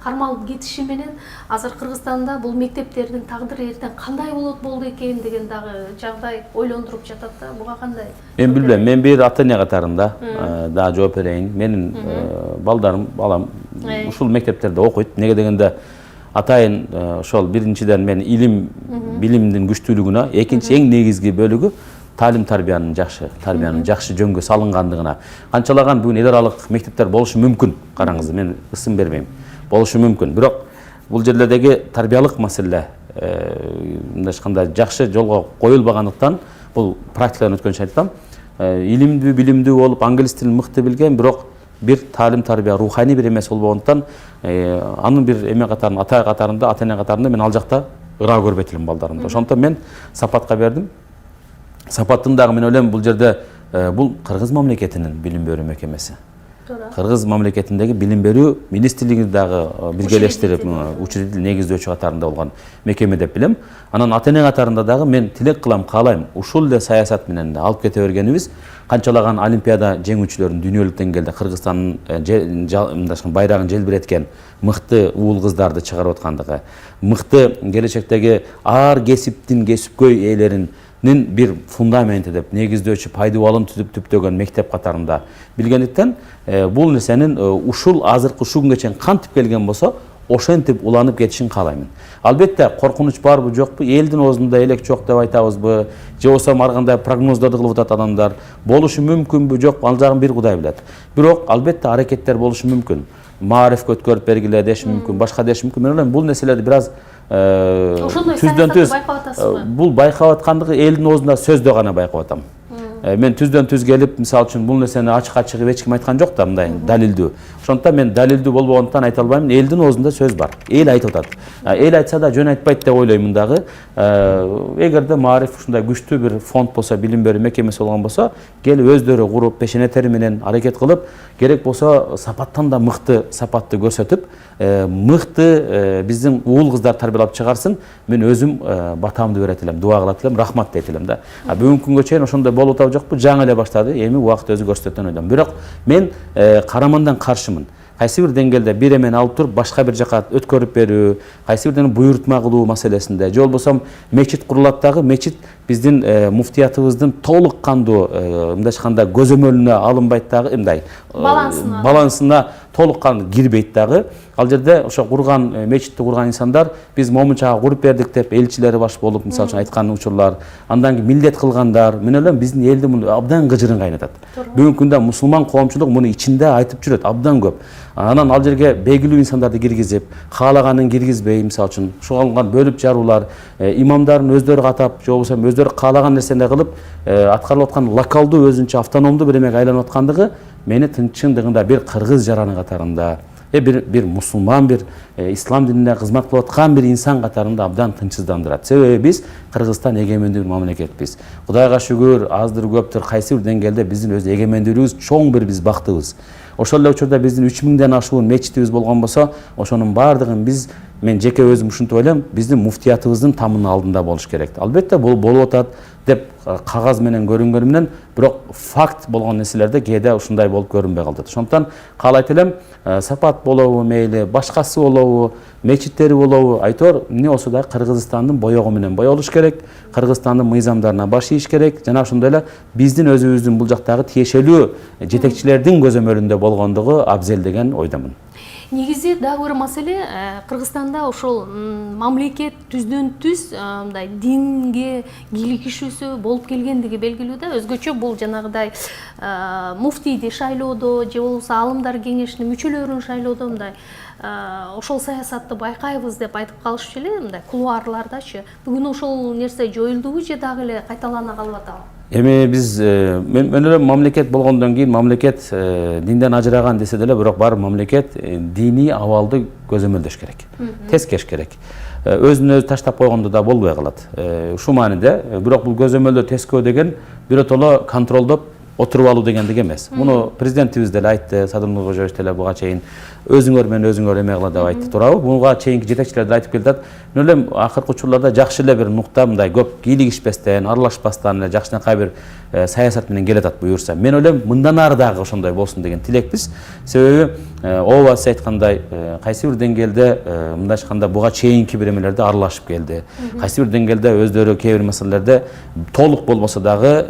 кармалып кетиши менен азыр Кыргызстанда бул мектептердин тагдыры эртең кандай болду экен деген дагы жагдай ойлондуруп жатат да. Буга кандай? Мен билбейм. Мен бир ата-эне катарында да жооп берейин. Менин балдарым, балам ушул мектептерде окуйт. Неге дегенде атайын ошол биринчиден мен билимдин күчтүүлүгүнө, экинчи эң негизги бөлүгү таалим тарбиянын жакшы жөнгө салынгандыгына. Канчалаган бүгүн эл аралык мектептер болушу мүмкүн, караңыз, мен ысым бербейм. Болушу мүмкүн. Бирок бул жерлердеги тарбиялык маселе мындай айтканда жакшы жолго коюлбагандыктан, бул практикадан өткөнчө айтам, илимдүү, билимдүү болуп, англис тилин мыкты билген, бирок бир таалим тарбия руханий бир эмес болбогондуктан, анын бир эме катарында, ата катарында, ата-эне катарында мен ал жакта ыраа көрбөйт элем балдарымды. Ошондуктан мен сапатка бердим. Сапаттын дагы мен ойлойм бул жерде бул Кыргыз мамлекетинин билим берүү мекемеси. Кыргыз мамлекетиндеги билим берүү министрлиги дагы биргелештирип учредитель негиздөөчү катарында болгон мекеме деп билем. Анан ата-эне катарында дагы мен тилек кылам, каалайм, ушул эле саясат менен алып кете бергенибиз канчалаган олимпиада жеңүүчүлөрүн дүйнөлүк деңгээлде Кыргызстандын байрагын желбиреткен мыкты уул кыздарды чыгарып аткандыгы, мыкты келечектеги ар кесиптин кесипкөй ээлеринин бир фундаменти деп негиздөөчү пайдубалын түптөгөн мектеп катарында билгендиктен, бул нерсенин ушул азыркы ушул күнгө чейин кантип келген болсо, ошентип уланып кетишин каалаймын. Албетте коркунуч барбы жокпу, элдин оозунда элек жок деп айтабызбы, же болбосо ар кандай прогноздорду кылып атат адамдар, болушу мүмкүнбү жокпу, ал жагын бир Кудай билет. Бирок албетте аракеттер болушу мүмкүн. Маарифке өткөрүп бергиле деши мүмкүн, башка деши мүмкүн. Мен ойлойм бул нерселерди бир аз түздөн түз бул байкап аткандыгы элдин оозунда сөздө гана байкап атам. Мен түздөн түз келип, мисалы үчүн бул нерсени ачыкка чыгып эч ким айткан жок да, мындай далилдүү. Ошондуктан мен далилдүү болбогондуктан айта албайм, элдин оозунда сөз бар. Эл айтып атат. Эл айтса да жөн айтпайт деп ойлоймун дагы. Эгерде маариф ушундай күчтүү бир фонд болсо, билим берүү мекемеси болгон болсо, келип өздөрү куруп, пешене тери менен аракет кылып, керек болсо сапаттан да мыкты сапатты көрсөтүп, мыкты биздин уул кыздар тарбиялап чыгарсын, мен өзүм батамды берет элем, дуа кылат элем, рахмат дейт элем да. Бүгүнкү күнгө чейин ошондой болуп атабы жокпу, жаңы эле баштады, эми убакыт өзү көрсөтөт деп ойлойм. Бирок мен карамандан каршымын. Кайсы бир деңгээлде бир эмени алып туруп башка бир жака өткөрүп берүү, кайсы бирден буйртма кылуу маселесинде, же болбосо мечит курулат дагы, мечит биздин муфтиятыбыздын толук кандуу мындай айтканда көзөмөлүнө алынбайт дагы, мындай балансына толук кандуу кирбейт дагы. Ал жерде ошо курган мечитти курган инсандар биз момунчага куруп бердик деп элчилери баш болуп мисалы үчүн айткан учурлар, андан кийин милдет кылгандар, мен ойлойм биздин элди муну абдан кыжырын кайнатат. Бүгүнкү күндө мусулман коомчулук муну ичинде айтып жүрөт, абдан көп. Анан ал жерге белгилүү инсандарды киргизип, каалаганын киргизбей, мисалы үчүн ушуга бөлүп жаруулар, имамдарын өздөрү катап, же болбосо өздөрү каалаган нерсени кылып, аткарылып аткан локалдуу өзүнчө автономдуу бир эмеге айланып аткандыгы мени чындыгында бир кыргыз жараны катарында, бир мусулман, бир ислам динине кызмат кылып аткан бир инсан катарында абдан тынчсыздандырат. Себеби биз Кыргызстан эгемендүү мамлекетпиз. Кудайга шүгүр, аздыр көптүр кайсы бир деңгээлде биздин өз эгемендүүлүгүбүз чоң бир биз бактыбыз. Ошол эле учурда биздин 3000ден ашуун мечитибиз болгон болсо, ошонун баардыгын биз мен жеке өзім ушинтип ойлойм, биздин муфтиятыбыздын тамынын алдында болуш керек. Албетте бул болуп атат деп кагаз менен көрүнгөнү менен, бирок факт болгон нерселерде кээде ушундай болуп көрүнбөй калат. Ошондуктан каалайт элем, сапат болобу мейли, башкасы болобу, мечиттери болобу, айтор эмне болсо да Кыргызстандын боёгу менен боёлуш керек, Кыргызстандын мыйзамдарына баш ийиш керек, жана ошондой эле биздин өзүбүздүн бул жактагы тиешелүү жетекчилердин көзөмөлүндө болгондугу абзел деген ойдомун. Негизи дагы бир маселе, Кыргызстанда ошол мамлекет түздөн түз мындай динге кийлигишүүсү болуп келгендиги белгилүү да. Өзгөчө бул жанагыдай муфтийди шайлоодо же болбосо аалымдар кеңешинин мүчөлөрүн шайлоодо мындай ошол саясатты байкайбыз деп айтып калышчу эле, мындай кулуарлардачы. Бүгүн ошол нерсе жоюлдубу же дагы эле кайталана калып атабы? Эми биз мен эле мамлекет болгондон кийин мамлекет динден ажыраган десе деле, бирок бар мамлекет диний абалды көзөмөлдөш керек. Тескеш керек. Өзүн өзү таштап койгондо да болбой калат. Ушул мааниде, бирок бул көзөмөлдө тескөө деген биротоло контролдоп отуруп алуу дегендик эмес. Муну президентибиз деле айтты, Садыр Нуркожоевич деле буга чейин өзүңөр менен өзүңөр эме кыла деп айтты, туурабы? Буга чейинки жетекчилер да айтып келатат. Мен ойлойм, акыркы учурларда жакшы эле бир нукта, мындай көп кийлигишпестен, аралашпастан эле жакшынакай бир саясат менен келатат буюрса. Мен ойлойм, мындан ары дагы ошондой болсун деген тилекпиз. Себеби ооба сиз айткандай, кайсы бир деңгээлде мындай айтканда буга чейинки бир эмелерде аралашып келди. Кайсы бир деңгээлде өздөрү кээ бир маселелерде толук болбосо дагы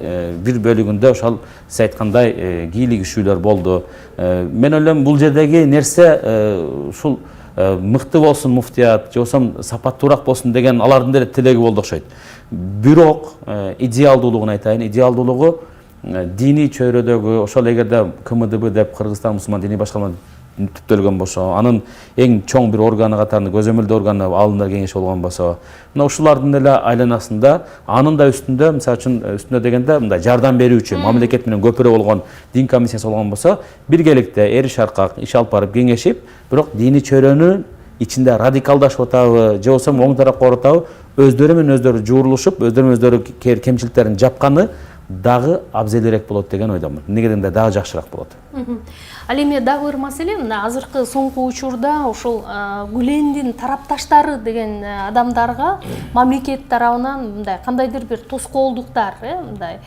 бир бөлүгүндө ошол сиз айткандай кийлигишүүлөр болду. Мен ойлойм, бул жердеги нерсе ушул мыкты болсун муфтият, же болбосо сапаттуураак болсун деген алардын деле тилеги болду окшойт. Бирок идеалдуулугун айтайын, идеалдуулугу диний чөйрөдөгү, ошол эгерде КМДБ деп Кыргызстан мусулман диний башкарма түптөлгөн болсо, анын эң чоң бир органы катарында көзөмөлдөө органы аалымдар кеңеши болгон болсо, мына ушулардын эле айланасында, анын да үстүндө, мисалы үчүн үстүндө дегенде мындай жардам берүүчү мамлекет менен көпүрө болгон дин комиссиясы болгон болсо, биргеликте эри шаркак иш алып барып кеңешип, бирок диний чөйрөнүн ичинде радикалдашып атабы, же болбосо оң тарапка баратабы, өздөрү менен өздөрү жуурулушуп, өздөрү менен өздөрү кемчиликтерин жапканы дагы абзелирээк болот деген ойдомун. Эмнеге дегенде дагы жакшыраак болот. Ал эми дагы бир маселе, мына азыркы соңку учурда ошол Гүлендин тарапташтары деген адамдарга мамлекет тарабынан мындай кандайдыр бир тоскоолдуктар, мындай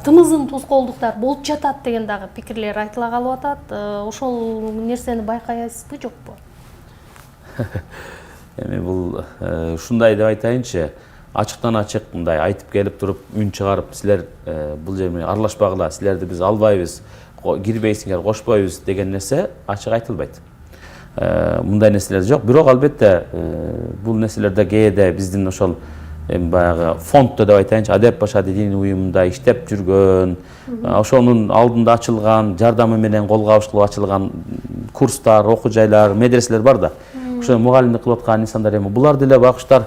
тымызын тоскоолдуктар болуп жатат деген дагы пикирлер айтыла калып атат. Ошол нерсени байкайсызбы, жокпу? Эми бул ушундай деп айтайынчы, ачыктан ачык мындай айтып келип туруп үн чыгарып, силер бул жерге аралашпагыла, силерди биз албайбыз, кирбейсиңер, кошпойбуз деген нерсе ачык айтылбайт. Мындай нерселер жок. Бирок албетте бул нерселерде кээде биздин ошол баягы фонддо деп айтайынчы, Адеп Башади диний уюмунда иштеп жүргөн, ошонун алдында ачылган, жардамы менен кол кабыш кылып ачылган курстар, окуу жайлар, медреселер бар да. Ошо мугалимдик кылып аткан инсандар эми булар деле багыштар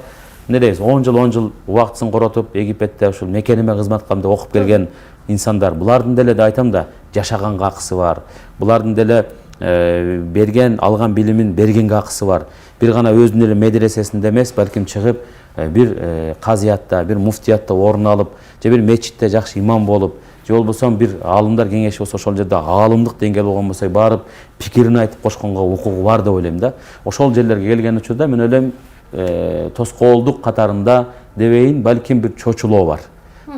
не дейбиз, 10 жыл убактысын коротуп Египетте ушул мекениме кызмат кылам деп окуп келген инсандар. Булардын деле деп айтам да, жашаганга акысы бар. Булардын деле берген, алган билимин бергенге акысы бар. Бир гана өзүнүн эле медресесинде эмес, балким чыгып бир казиятта, бир муфтиятта орун алып, же бир мечитте жакшы имам болуп, же болбосо бир аалымдар кеңеши болсо, ошол жерде аалымдык деңгээл болгон болсо, барып пикирин айтып кошконго укугу бар деп ойлойм да. Ошол жерлерге келген учурда мен ойлойм, тоскоолдук катарында дебейин, балким бир чочулоо бар.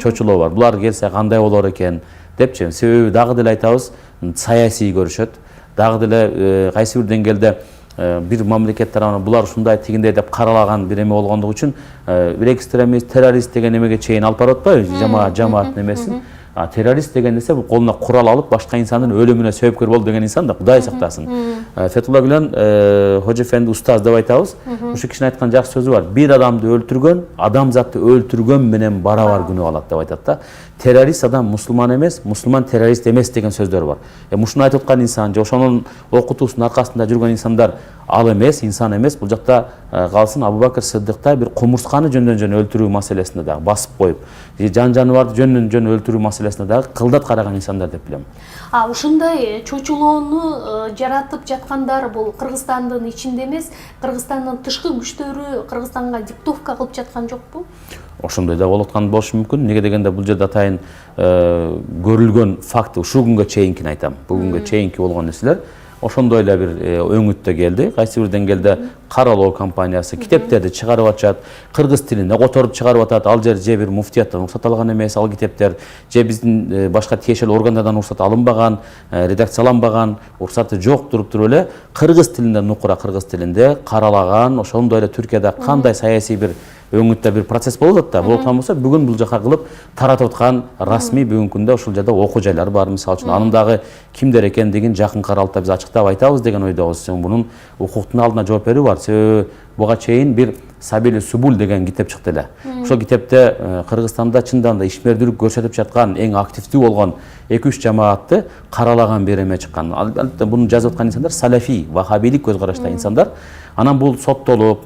Чочулоо бар. Булар келсе кандай болор экен депчи. Себеби дагы деле айтабыз, саясий көрүшөт. Дагы деле кайсы бир деңгээлде бир мамлекет тарабынан булар ушундай тигиндей деп каралаган бир эме болгондугу үчүн бир экстремист, террорист деген эмеге чейин алып барып атпайбы, жамаат немесин. Террорист деген нерсе бул колуна курал алып башка инсандын өлүмүнө себепкер болду деген инсан да, Кудай сактасын. Фетулла Гүлен Хожа Эфенди устаз деп айтабыз. Ушул кишинин айткан жакшы сөзү бар. Бир адамды өлтүргөн, адамзатты өлтүргөн менен барабар күнөө алат деп айтат да. Террорист адам мусулман эмес, мусулман террорист эмес деген сөздөр бар. Ушуну айтып аткан инсан же ошонун окутуусунун аркасында жүргөн инсандар ал эмес, инсан эмес. Бул жакта калсын Абу Бакыр Сыддыктай бир кумурсканы жөндөн өлтүрүү маселесинде дагы басып коюп, жан-жаныбарды жөндөн өлтүрүү маселесинде дагы кылдат караган инсандар деп билем. Ушундай чочулоону жаратып жаткандар бул Кыргызстандын ичинде эмес, Кыргызстандын тышкы күчтөрү Кыргызстанга диктовка кылып жаткан жокпу? Ошондой да болуп аткан болушу мүмкүн. Неге дегенде бул жерде атайын көрүлгөн факты ушул күнгө чейинкини айтам. Бүгүнгө чейинки болгон нерселер ошондой эле бир өңүттө келди. Кайсы бир деңгээлде каралоо компаниясы китептерди чыгарып атышат, кыргыз тилинде которуп чыгарып атат. Ал жер же бир муфтияттан уруксат алган эмес, ал китептер же биздин башка тиешелүү органдардан уруксат алынбаган, редакцияланбаган, уруксаты жок туруп эле кыргыз тилинде, нукура кыргыз тилинде каралаган, ошондой эле Түркияда кандай саясий бир өңүттө бир процесс болуп атат да. Болуп болсо бүгүн бул жака кылып таратып аткан расмий бүгүнкү күндө ошол жерде окуу жайлар бар. Мисалы үчүн анын дагы кимдер экендигин жакын аралыкта биз ачыктап айтабыз деген ойдобуз. Бунун укуктун алдына жооп берүү бар. Себеби буга чейин бир Сабили Субул деген китеп чыкты эле. Ошол китепте Кыргызстанда чындап да ишмердүүлүк көрсөтүп жаткан, эң активдүү болгон 2-3 жамаатты каралаган бир эме чыккан. Албетте буну жазып аткан инсандар салафий, вахабилик көз карашта инсандар. Анан бул соттолуп,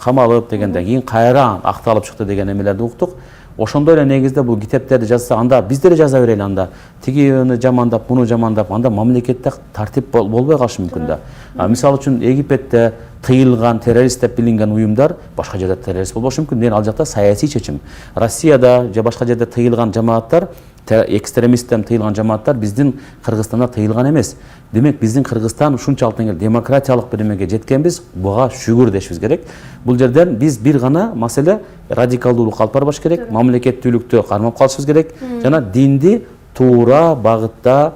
камалып дегенден кийин кайра акталып чыкты деген эмелерди уктук. Ошондой эле негизде бул китептерди жазса, анда биз деле жаза берели, анда тигини жамандап, муну жамандап, анда мамлекетте тартип болбой калышы мүмкүн да. Мисалы үчүн Египетте тыйылган террорист деп билинген уюмдар башка жерде террорист болбошу мүмкүн. Ал жакта саясий чечим. Россияда же башка жерде тыйылган жамааттар, экстремисттен тыйылган жамааттар биздин Кыргызстанда тыйылган эмес. Демек биздин Кыргызстан ушунчалык демократиялык бир эмеге жеткенбиз, буга шүгүр дешибиз керек. Бул жерден биз бир гана маселе радикалдуулукка алып барбаш керек, мамлекеттүүлүктү кармап калышыбыз керек жана динди туура багытта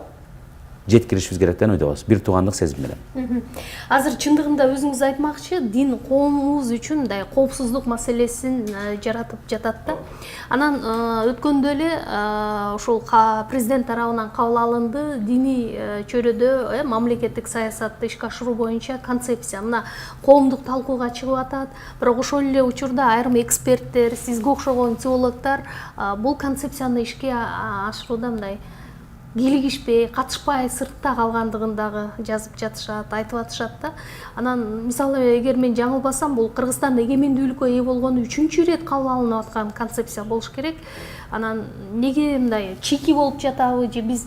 жеткиришибиз керек деген ойдобуз. Бир туугандык сезим менен. Азыр чындыгында өзүңүз айтмакчы, дин коомубуз үчүн мындай коопсуздук маселесин жаратып жатат да. Анан өткөндө эле ошол президент тарабынан кабыл алынды диний чөйрөдө мамлекеттик саясатты ишке ашыруу боюнча концепция. Мына коомдук талкууга чыгып атат. Бирок ошол эле учурда айрым эксперттер, сизге окшогон теологдор бул концепцияны ишке ашырууда мындай кийлигишпей, катышпай, сыртта калгандыгын дагы жазып жатышат, айтып атышат да. Анан мисалы эгер мен жаңылбасам, бул Кыргызстан эгемендүүлүккө ээ болгону 3-чү ирет кабыл алынып аткан концепция болуш керек. Анан неге мындай чийки болуп жатабы же биз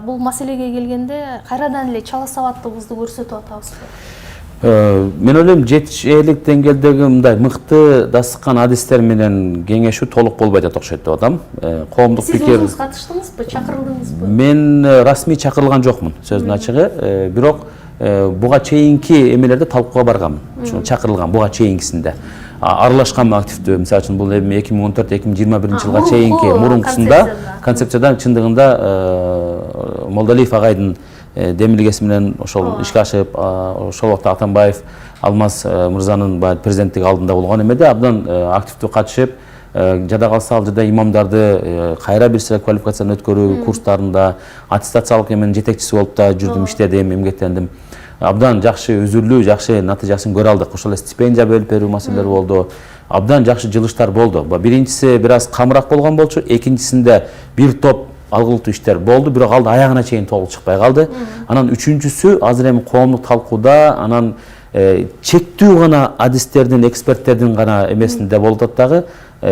бул маселеге келгенде кайрадан эле чала сабаттыгыбызды көрсөтүп атабызбы? Мен ойлойм жетишээлик деңгээлдеги мындай мыкты дасыккан адистер менен кеңешүү толук болбой атат окшойт деп атам. Коомдук пикир. Сиз өзүңүз катыштыңызбы, чакырылдыңызбы? Мен расмий чакырылган жокмун, сөздүн ачыгы. Бирок буга чейинки эмелерде талкууга баргам, чакырылгам буга чейинкисинде. Аралашкан активдүү. Мисалы үчүн бул 2014-2021 жылга чейинки мурункусунда концепцияда чындыгында Молдалиев агайдын демилгеси менен ошол ишке ашып, ошол убакта Атамбаев Алмаз мырзанын президенттик алдында болгон эмеде абдан активдүү катышып, жада калса ал жерде имамдарды кайра бир квалификацияны өткөрүү курстарында аттестациялык эменин жетекчиси болуп да жүрдүм, иштедим, эмгектендим. Абдан жакшы үзүрлүү, жакшы натыйжасын көрө алдык. Ошол эле стипендия бөлүп берүү маселелери болду. Абдан жакшы жылыштар болду. Биринчиси бир аз камыраак болгон болчу, экинчисинде бир топ алгылтуу иштер болду, бирок ал аягына чейин толук чыкпай калды. Анан үчүнчүсү азыр эми коомдук талкууда анан чектүү гана адистердин, эксперттердин гана эмесинде болуп атат дагы.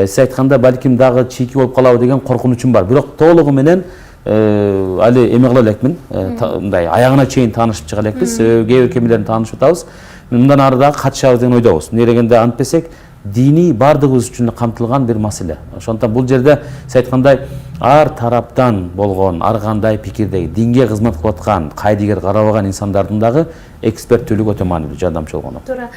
Сиз айтканда балким дагы чийки болуп калабы деген коркунучум бар. Бирок толугу менен али эме кыла элекмин, мындай аягына чейин таанышып чыга элекпиз. Кээ бир кемелерин таанышып атабыз. Мындан ары дагы катышабыз деген ойдобуз. Эмне дегенде антпесек дини бардыгыбыз үчүн камтылган бир маселе. Ошондуктан бул жерде сиз айткандай ар тараптан болгон ар кандай пикирдеги динге кызмат кылып аткан, кайдыгер карабаган инсандардын дагы эксперттүүлүгү өтө маанилүү, жардамчы болгону. Туура.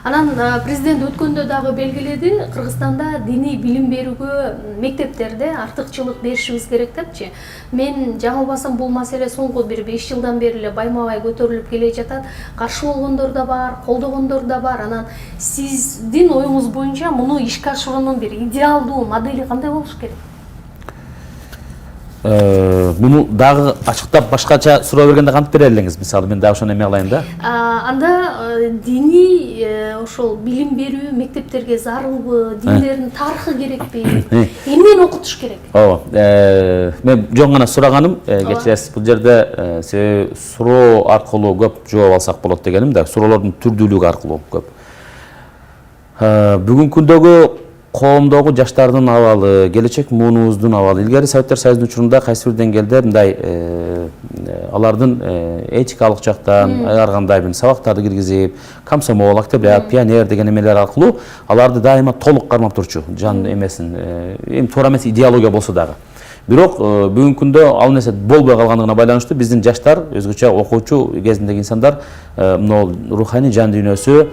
Анан президент өткөндө дагы белгиледи, Кыргызстанда диний билим берүүгө мектептерде артыкчылык беришибиз керек депчи. Мен жаңылбасам бул маселе соңку бир 5 жылдан бери эле байма-бай көтөрүлүп келе жатат. Каршы болгондор да бар, колдогондор да бар. Анан сиздин оюңуз боюнча муну ишке ашыруунун бир идеалдуу модели кандай болуш керек? Буну дагы ачыктап башкача суроо бергенде кантип бере элеңиз? Мисалы мен дагы ошону эме кылайын да. Анда дини ошол билим берүү мектептерге зарылбы, диндердин тарыхы керекпи? Эмнени окутуш керек? Ооба. Мен жөн гана сураганым, кечиресиз, бул жерде себеби суроо аркылуу көп жооп алсак болот дегеним да, суроолордун түрдүүлүгү аркылуу көп. Бүгүнкү күндөгү коомдогу жаштардын абалы, келечек муунубуздун абалы, илгери Советтер Союзунун учурунда кайсы бир деңгээлде мындай алардын этикалык жактан ар кандай бир сабактарды киргизип, комсомол, октябрят, пионер деген эмелер аркылуу аларды дайыма толук кармап турчу жан эмесин, эми туура эмес идеология болсо дагы. Бирок бүгүнкү күндө ал нерсе болбой калгандыгына байланыштуу биздин жаштар өзгөчө окуучу кезиндеги инсандар мына руханий жан дүйнөсү,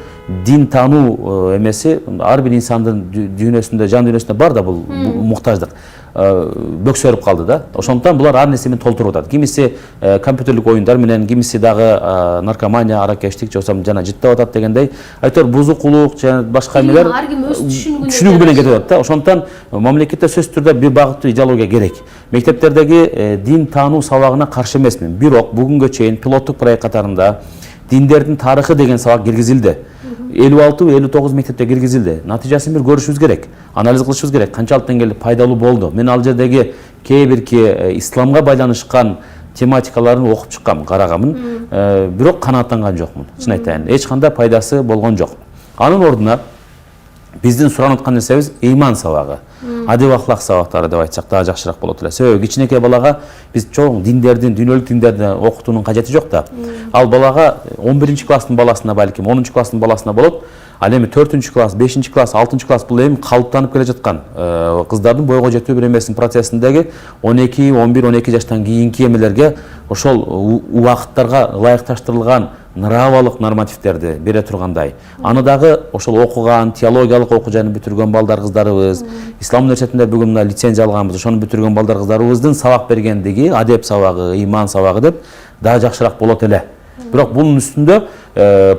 дин таануу эмеси ар бир инсандын дүйнөсүндө, жан дүйнөсүндө бар да бул муктаждык бөксөрүп калды да. Ошондуктан булар ар нерсе менен толтуруп атат. Кимиси компьютерлик оюндар менен, кимиси дагы наркомания, аракечтик, жана жыттап атат дегендей. Айтор бузукулук жана башка эмелер ар ким өз түшүнүгү менен кетип атат да. Ошондуктан мамлекетте сөзсүз түрдө бир багыттуу идеология керек. Мектептердеги дин таануу сабагына каршы эмесмин. Бирок бүгүнгө чейин пилоттук проект катарында диндердин тарыхы деген сабак киргизилди. 56-59 мектепте киргизилди. Натыйжасын бир көрүшүбүз керек, анализ кылышыбыз керек. Канчалык деңгээлде пайдалуу болду. Мен ал жердеги кээ бирки исламга байланышкан тематикаларын окуп чыккам, караганмын. Бирок канааттанган жокмун. Чын айтайын, эч кандай пайдасы болгон жок. Анын ордуна биздин суранып аткан нерсебиз ыйман сабагы, адеп ахлак сабактары деп айтсак дагы жакшыраак болот эле. Себеби кичинекей балага биз чоң диндердин, дүйнөлүк диндерди окутуунун кажети жок да. Ал балага 11-класстын баласына, балким 10-класстын баласына болот. Ал эми 4-класс, 5-класс, 6-класс бул эми калыптанып келе жаткан кыздардын бойго жетүү бир эмесинин процессиндеги 12, 11, 12 жаштан кийинки эмелерге ошол убакыттарга ылайыкташтырылган нравалык нормативтерди бере тургандай. Аны дагы ошол окуган, теологиялык окуу жайын бүтүргөн балдар кыздарыбыз, ислам университетинде бүгүн мына лицензия алганбыз, ошону бүтүргөн балдар кыздарыбыздын сабак бергендиги, адеп сабагы, ыйман сабагы деп дагы жакшыраак болот эле. Бирок бунун үстүндө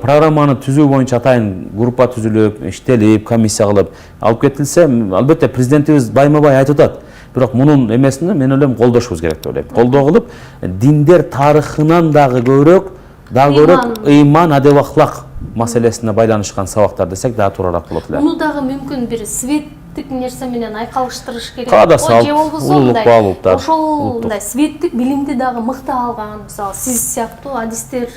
программаны түзүү боюнча атайын группа түзүлүп, иштелип, комиссия кылып алып кетилсе, албетте президентибиз байма-бай айтып атат. Бирок мунун эмесине мен ойлойм колдошубуз керек деп ойлойм. Колдоо кылып, диндер тарыхынан дагы көбүрөөк ыйман, адеп ахлак маселесине байланышкан сабактар десек дагы туурараак болот эле. Муну дагы мүмкүн бир светтик нерсе менен айкалыштырыш керек. Каада салт, же болбосо мындай ошол мындай светтик билимди дагы мыкты алган, мисалы сиз сыяктуу адистер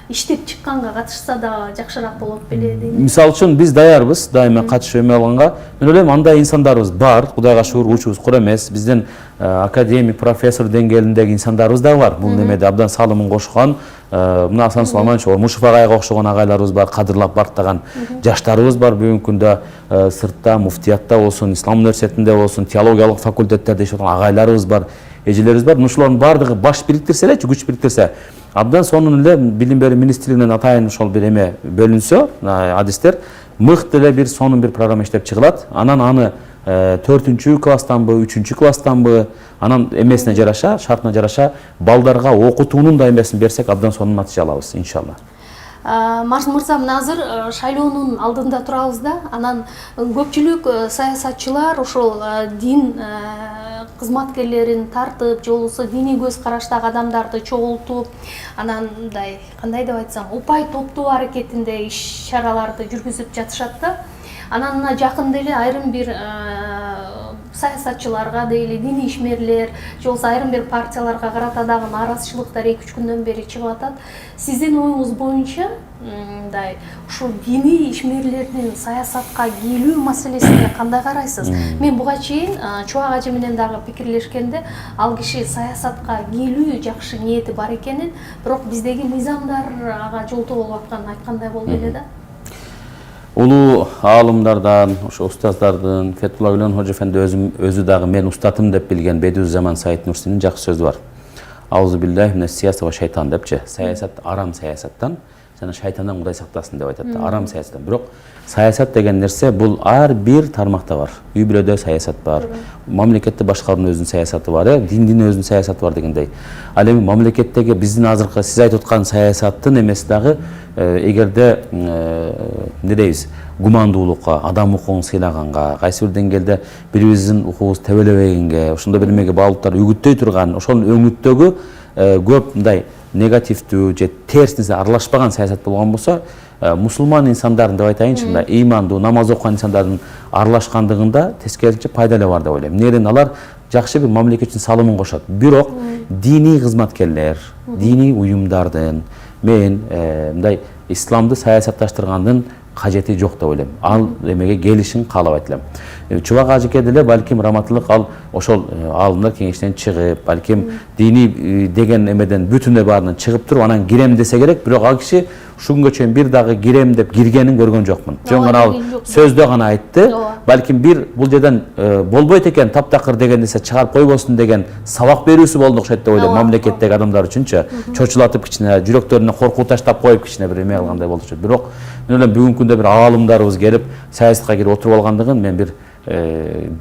иштеп чыкканга катышса дагы жакшыраак болот беле дейм. Мисалы үчүн биз даярбыз дайыма катышып эме алганга. Мен ойлойм андай инсандарыбыз бар. Кудайга шүгүр, учубуз кур эмес. Биздин академик, профессор деңгээлиндеги инсандарыбыз да бар. Бул немеде абдан салымын кошкон, мына Асан Суламанович, Мушуф агайга окшогон агайларыбыз бар, кадырлап бартаган жаштарыбыз бар. Бүгүнкү күндө сыртта, муфтиятта болсун, Ислам университетинде болсун, теологиялык факультеттерде иштеп аткан агайларыбыз бар, эжелерибиз бар. Ушулардын баардыгы баш бириктирсе эле, күч бириктирсе, абдан сонун эле билим берүү министрлигинен атайын ошол бир эме бөлүнсө, адистер мыкты эле бир сонун бир программа иштеп чыгылат. Анан аны 4-класстанбы, 3-класстанбы, анан эмесине жараша, шартына жараша балдарга окутуунун да эмесин берсек абдан сонун натыйжа алабыз, иншалла. Марс мырза, мына азыр шайлоонун алдында турабыз да, анан көпчүлүк саясатчылар ошол дин кызматкерлерин тартып, же болбосо диний көз караштагы адамдарды чогултуп, анан мындай кандай деп айтсам, упай топтоо аракетинде иш-чараларды жүргүзүп жатышат да. Анан жакында эле айрым бир саясатчыларга дейли, диний ишмерлер, же болбосо айрым бир партияларга карата дагы нааразычылыктар 2-3 күндөн бери чыгып атат. Сиздин оюңуз боюнча, мындай ушул диний ишмерлердин саясатка кийлүү маселесине кандай карайсыз? Мен буга чейин Чубак ажы менен дагы пикирлешкенде, ал киши саясатка кийлүү жакшы ниети бар экенин, бирок биздеги мыйзамдар ага жолтоо болуп атканын айткандай болду эле да. Улуу аалымдардан, ошо устаздардын, Фетхулла Гүлөн Хожа эфенди өзү дагы мен устатым деп билген Бедиуззаман Саид Нурсинин жакшы сөзү бар. Аузу биллахи минас сияса ва шайтан депчи. Саясат арам саясаттан, жана шайтандан Кудай сактасын деп айтат. Арам саясаттан. Бирок саясат деген нерсе бул ар бир тармакта бар. Үй бүлөдө саясат бар. Мамлекетти башкаруунун өзүнүн саясаты бар, диндин өзүнүн саясаты бар дегендей. Ал эми мамлекеттеги биздин азыркы сиз айтып аткан саясаттын эмеси дагы эгерде эмне дейбиз, гумандуулукка, адам укугун сыйлаганга, кайсы бир деңгээлде бирибиздин укугубуз тебелебегенге, ошондой бир эмеге баалуулуктар үгүттөй турган, ошол өңүттөгү көп мындай негативдүү же терс нерсе аралашпаган саясат болгон болсо, мусулман инсандардын деп айтайынчы, мындай ыймандуу, намаз окуган инсандардын аралашкандыгында тескерисинче пайда эле бар деп ойлойм. Эмнеден алар жакшы бир мамлекет үчүн салымын кошот. Бирок диний кызматкерлер, диний уюмдардын мен мындай исламды саясатташтыргандын кажети жок деп ойлойм. Ал эмеге келишин каалабайт элем. Чубак ажыке деле балким раматылык ал ошол аалымдар кеңешинен чыгып, балким диний деген эмеден бүтүндөй баарынан чыгып туруп анан кирем десе керек, бирок ал киши ушул күнгө чейин бир дагы кирем деп киргенин көргөн жокмун. Жөн гана ал сөздө гана айтты. балким бир бул жерден болбойт экен таптакыр деген нерсе чыгарып койбосун деген сабак берүүсү болду окшойт деп ойлойм мамлекеттеги адамдар үчүнчү. Чочулатып кичине жүрөктөрүнө коркуу таштап коюп кичине бир эме алгандай болду окшойт. Бирок мен ойлойм бүгүнкү күндө бир аалымдарыбыз келип саясатка кирип отуруп алгандыгын мен бир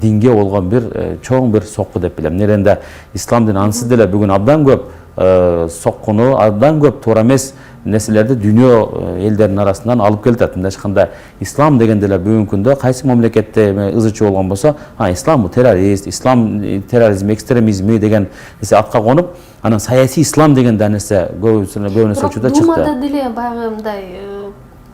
динге болгон бир чоң бир сокку деп билем. Неренде ислам дини ансыз деле бүгүн абдан көп соккуну, абдан көп туура эмес нерселерди дүйнө элдеринин арасынан алып келатат. Мындай айтканда ислам деген деле бүгүнкү күндө кайсы мамлекетте ызы чуу болгон болсо, ислам бул террорист, ислам терроризм, экстремизми деген нерсе атка конуп, анан саясий ислам деген да нерсе көбүнесе учурда чыкты. Думада деле баягы мындай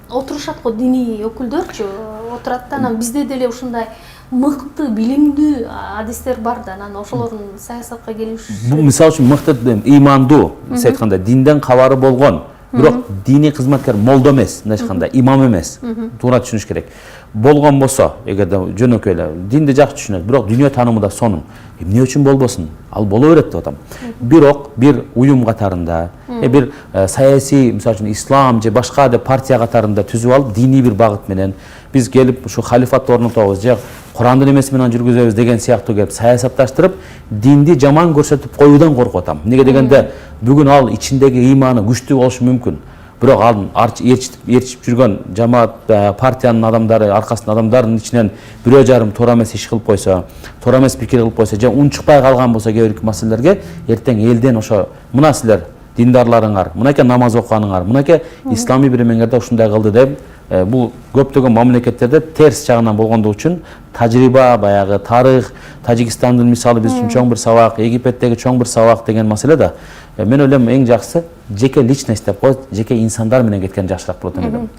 отурушат го диний өкүлдөрчү отурат да, анан бизде деле ушундай мыкты билимдүү адистер бар да, анан ошолордун саясатка келиши. Бул мисалы үчүн мыкты имандуу, сиз айткандай динден кабары болгон, бирок диний кызматкер молдо эмес, мындай айтканда имам эмес. Туура түшүнүш керек. Болгон болсо, эгерде жөнөкөй эле динди жакшы түшүнөт, бирок дүйнө таанымы да сонун. Эмне үчүн болбосун? Ал боло берет деп атам. Бирок бир уюм катарында, бир саясий, мисалы үчүн ислам же башка деп партия катарында түзүп алып, диний бир багыт менен биз келип ушу халифатты орнотобуз же Курандын эмеси менен жүргүзөбүз деген сыяктуу келип саясатташтырып, динди жаман көрсөтүп коюудан коркуп атам. Эмнеге дегенде бүгүн ал ичиндеги ыйманы күчтүү болушу мүмкүн. Бирок ал ээрчип жүргөн жамаат партиянын адамдары, аркасында адамдардын ичинен бирөө жарым туура эмес иш кылып койсо, туура эмес пикир кылып койсо же унчукпай калган болсо кээ бир маселелерге, эртең элден ошо мына силер диндарларыңар, мынакей намаз окуганыңар, мынакей исламий бир эмеңерде ушундай кылды деп, бул көптөгөн мамлекеттерде терс жагынан болгондугу үчүн тажрыйба, баягы тарых, Тажикстандын мисалы биз үчүн чоң бир сабак, Египеттеги чоң бир сабак деген маселе да. Мен ойлойм эң жакшысы жеке личность деп коет, жеке инсандар менен кеткен жакшыраак болот деп ойлойм.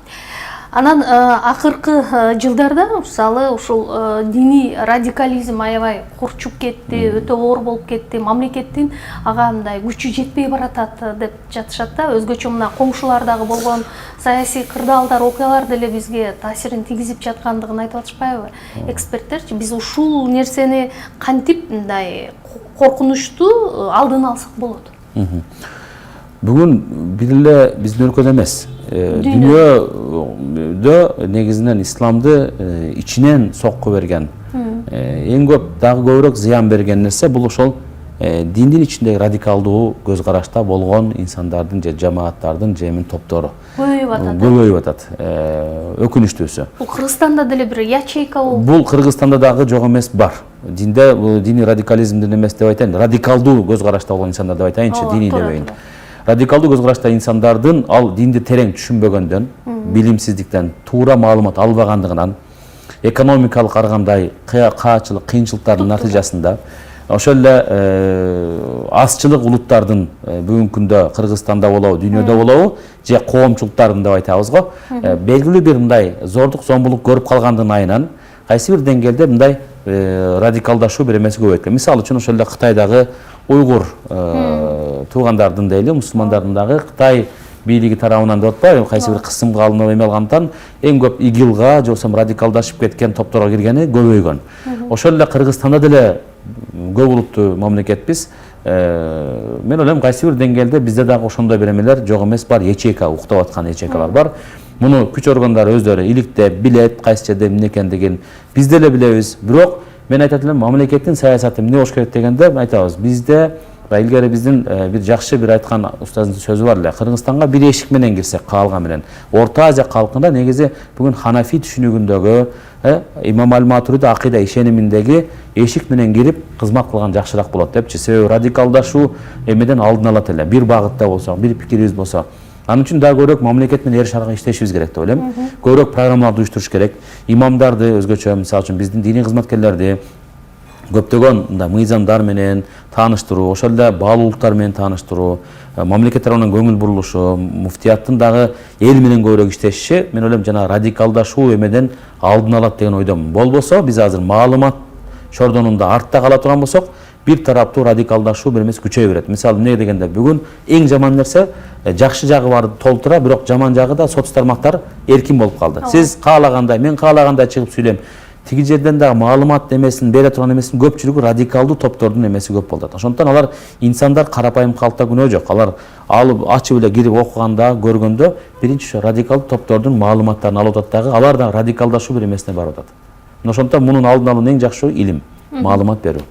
Анан акыркы жылдарда мисалы ушул диний радикализм аябай курчуп кетти, өтө оор болуп кетти, мамлекеттин ага мындай күчү жетпей баратат деп жатышат да. Өзгөчө мына коңшулардагы болгон саясий кырдаалдар, окуялар деле бизге таасирин тийгизип жаткандыгын айтып атышпайбы эксперттерчи? Биз ушул нерсени кантип мындай коркунучту алдын алсак болот? Бүгүн бир эле биздин өлкөдө эмес, дүйнөдө негизинен исламды ичинен сокку берген, эң көп дагы көбүрөөк зыян берген нерсе бул ошол диндин ичиндеги радикалдуу көз карашта болгон инсандардын же жамааттардын же топтору көбөйүп атат. Өкүнүчтүүсү. Бул Кыргызстанда деле бир ячейка болуп. Бул Кыргызстанда дагы жок эмес бар. Динде диний радикализмдин эмес деп айтайын, радикалдуу көз карашта болгон инсандар деп айтайынчы, диний дебейин. Радикалдуу көз карашта инсандардын ал динди терең түшүнбөгөндөн, билимсиздиктен, туура маалымат албагандыгынан, экономикалык карагандай каачылык, кыйынчылыктардын натыйжасында ошол эле азчылык улуттардын бүгүнкү күндө Кыргызстанда болобу, дүйнөдө болобу, же коомчулуктардын деп айтабыз го, белгилүү бир мындай зордук, зомбулук көрүп калгандын айынан кайсы бир деңгээлде мындай радикалдашуу бир эмеси көбөйөт. Мисалы үчүн ошол эле Кытайдагы уйгур туугандардын дейли, мусулмандардын дагы Кытай бийлиги тарабынан деп атпайбы, кайсы бир кысымга алынып эме алгандыктан эң көп игилга же болбосо радикалдашып кеткен топторго киргени көбөйгөн. Ошол эле Кыргызстанда деле көп улуттуу мамлекетпиз. Мен ойлойм кайсы бир деңгээлде бизде дагы ошондой бир эмелер жок эмес бар, ячейка, уктап аткан ячейкалар бар. Муну күч органдары өздөрү иликтеп билет, кайсы жерде эмне экендигин биз деле билебиз. Бирок мен айтат элем, мамлекеттин саясаты эмне болуш керек дегенде айтабыз. Бизде илгери биздин бир жакшы бир айткан устаздын сөзү бар эле. Кыргызстанга бир эшик менен кирсек каалган менен. Орто Азия калкында негизи бүгүн Ханафи түшүнүгүндөгү Имам Аль-Матуриди акыйда ишениминдеги эшик менен кирип кызмат кылган жакшыраак болот депчи. Себеби радикалдашуу эмеден алдын алат эле. Бир багытта болсо, бир пикирибиз болсо. Анын үчүн дагы көбүрөөк мамлекет менен эр шарга иштешибиз керек деп ойлойм. Көбүрөөк программаларды уюштуруш керек. Имамдарды өзгөчө, мисалы үчүн биздин диний кызматкерлерди көптөгөн мыйзамдар менен тааныштыруу, ошол эле баалуулуктар менен тааныштыруу, мамлекет тарабынан көңүл бурулушу, муфтияттын дагы эл менен көбүрөөк иштешиши, мен ойлойм жана радикалдашуу эмеден алдын алат деген ойдомун. Болбосо биз азыр маалымат чордонунда артта кала турган болсок, бир тараптуу радикалдашуу бир эмес күчөйө берет. Мисалы эмне дегенде бүгүн эң жаман нерсе жакшы жагы бар толтура, бирок жаман жагы да соц тармактар эркин болуп калды. Сиз каалагандай, мен каалагандай чыгып сүйлөйм. Тиги жерден дагы маалымат эмесин бере турган эмесин көпчүлүгү радикалдуу топтордун эмеси көп болот. Ошондуктан алар инсандар карапайым калкта күнөө жок. Алар алып ачып эле кирип окуганда, көргөндө биринчи ошо радикалдуу топтордун маалыматтарын алып атат дагы, алар да радикалдашуу бир эмесине барып атат. Ошондуктан мунун алдын алуунун эң жакшы жолу илим, маалымат берүү.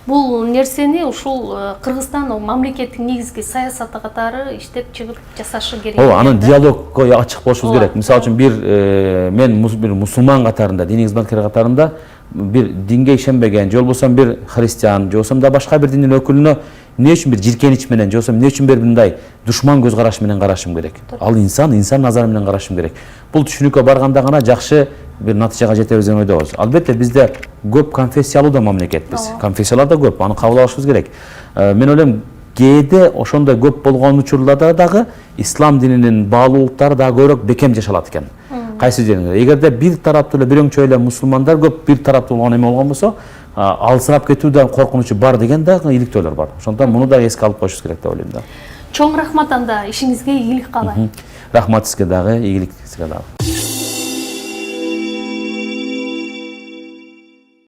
Бул нерсени ушул Кыргызстан мамлекеттин негизги саясаты катары иштеп чыгып жасашы керек. Ооба, анын диалогго ачык болушубуз керек. Мисалы үчүн мен бир мусулман катарында, диний кызматкер катарында бир динге ишенбеген, же болбосо бир христиан, же болбосо да башка бир диндин өкүлүнө эмне үчүн бир жиркенич менен, же болбосо эмне үчүн бир мындай душман көз караш менен карашым керек. Ал инсан назары менен карашым керек. Бул түшүнүккө барганда гана жакшы бир натыйжага жетебиз деп ойдобуз. Албетте бизде көп конфессиялуу да мамлекетпиз. Конфессиялар да көп, аны кабыл алышыбыз керек. Мен ойлойм, кээде ошондой көп болгон учурларда дагы ислам дининин баалуулуктары дагы көбүрөөк бекем жашалат экен. Кайсы жерде? Эгерде бир тараптуу эле бирөңчө эле мусулмандар көп бир тараптуу болгон эме болгон болсо, алсырап кетүү да коркунучу бар деген да иликтөөлөр бар. Ошондон муну да эске алып коюшубуз керек деп ойлойм да. Чоң рахмат анда, ишиңизге ийгилик каалайм. Рахмат сизге дагы, ийгилик сизге дагы.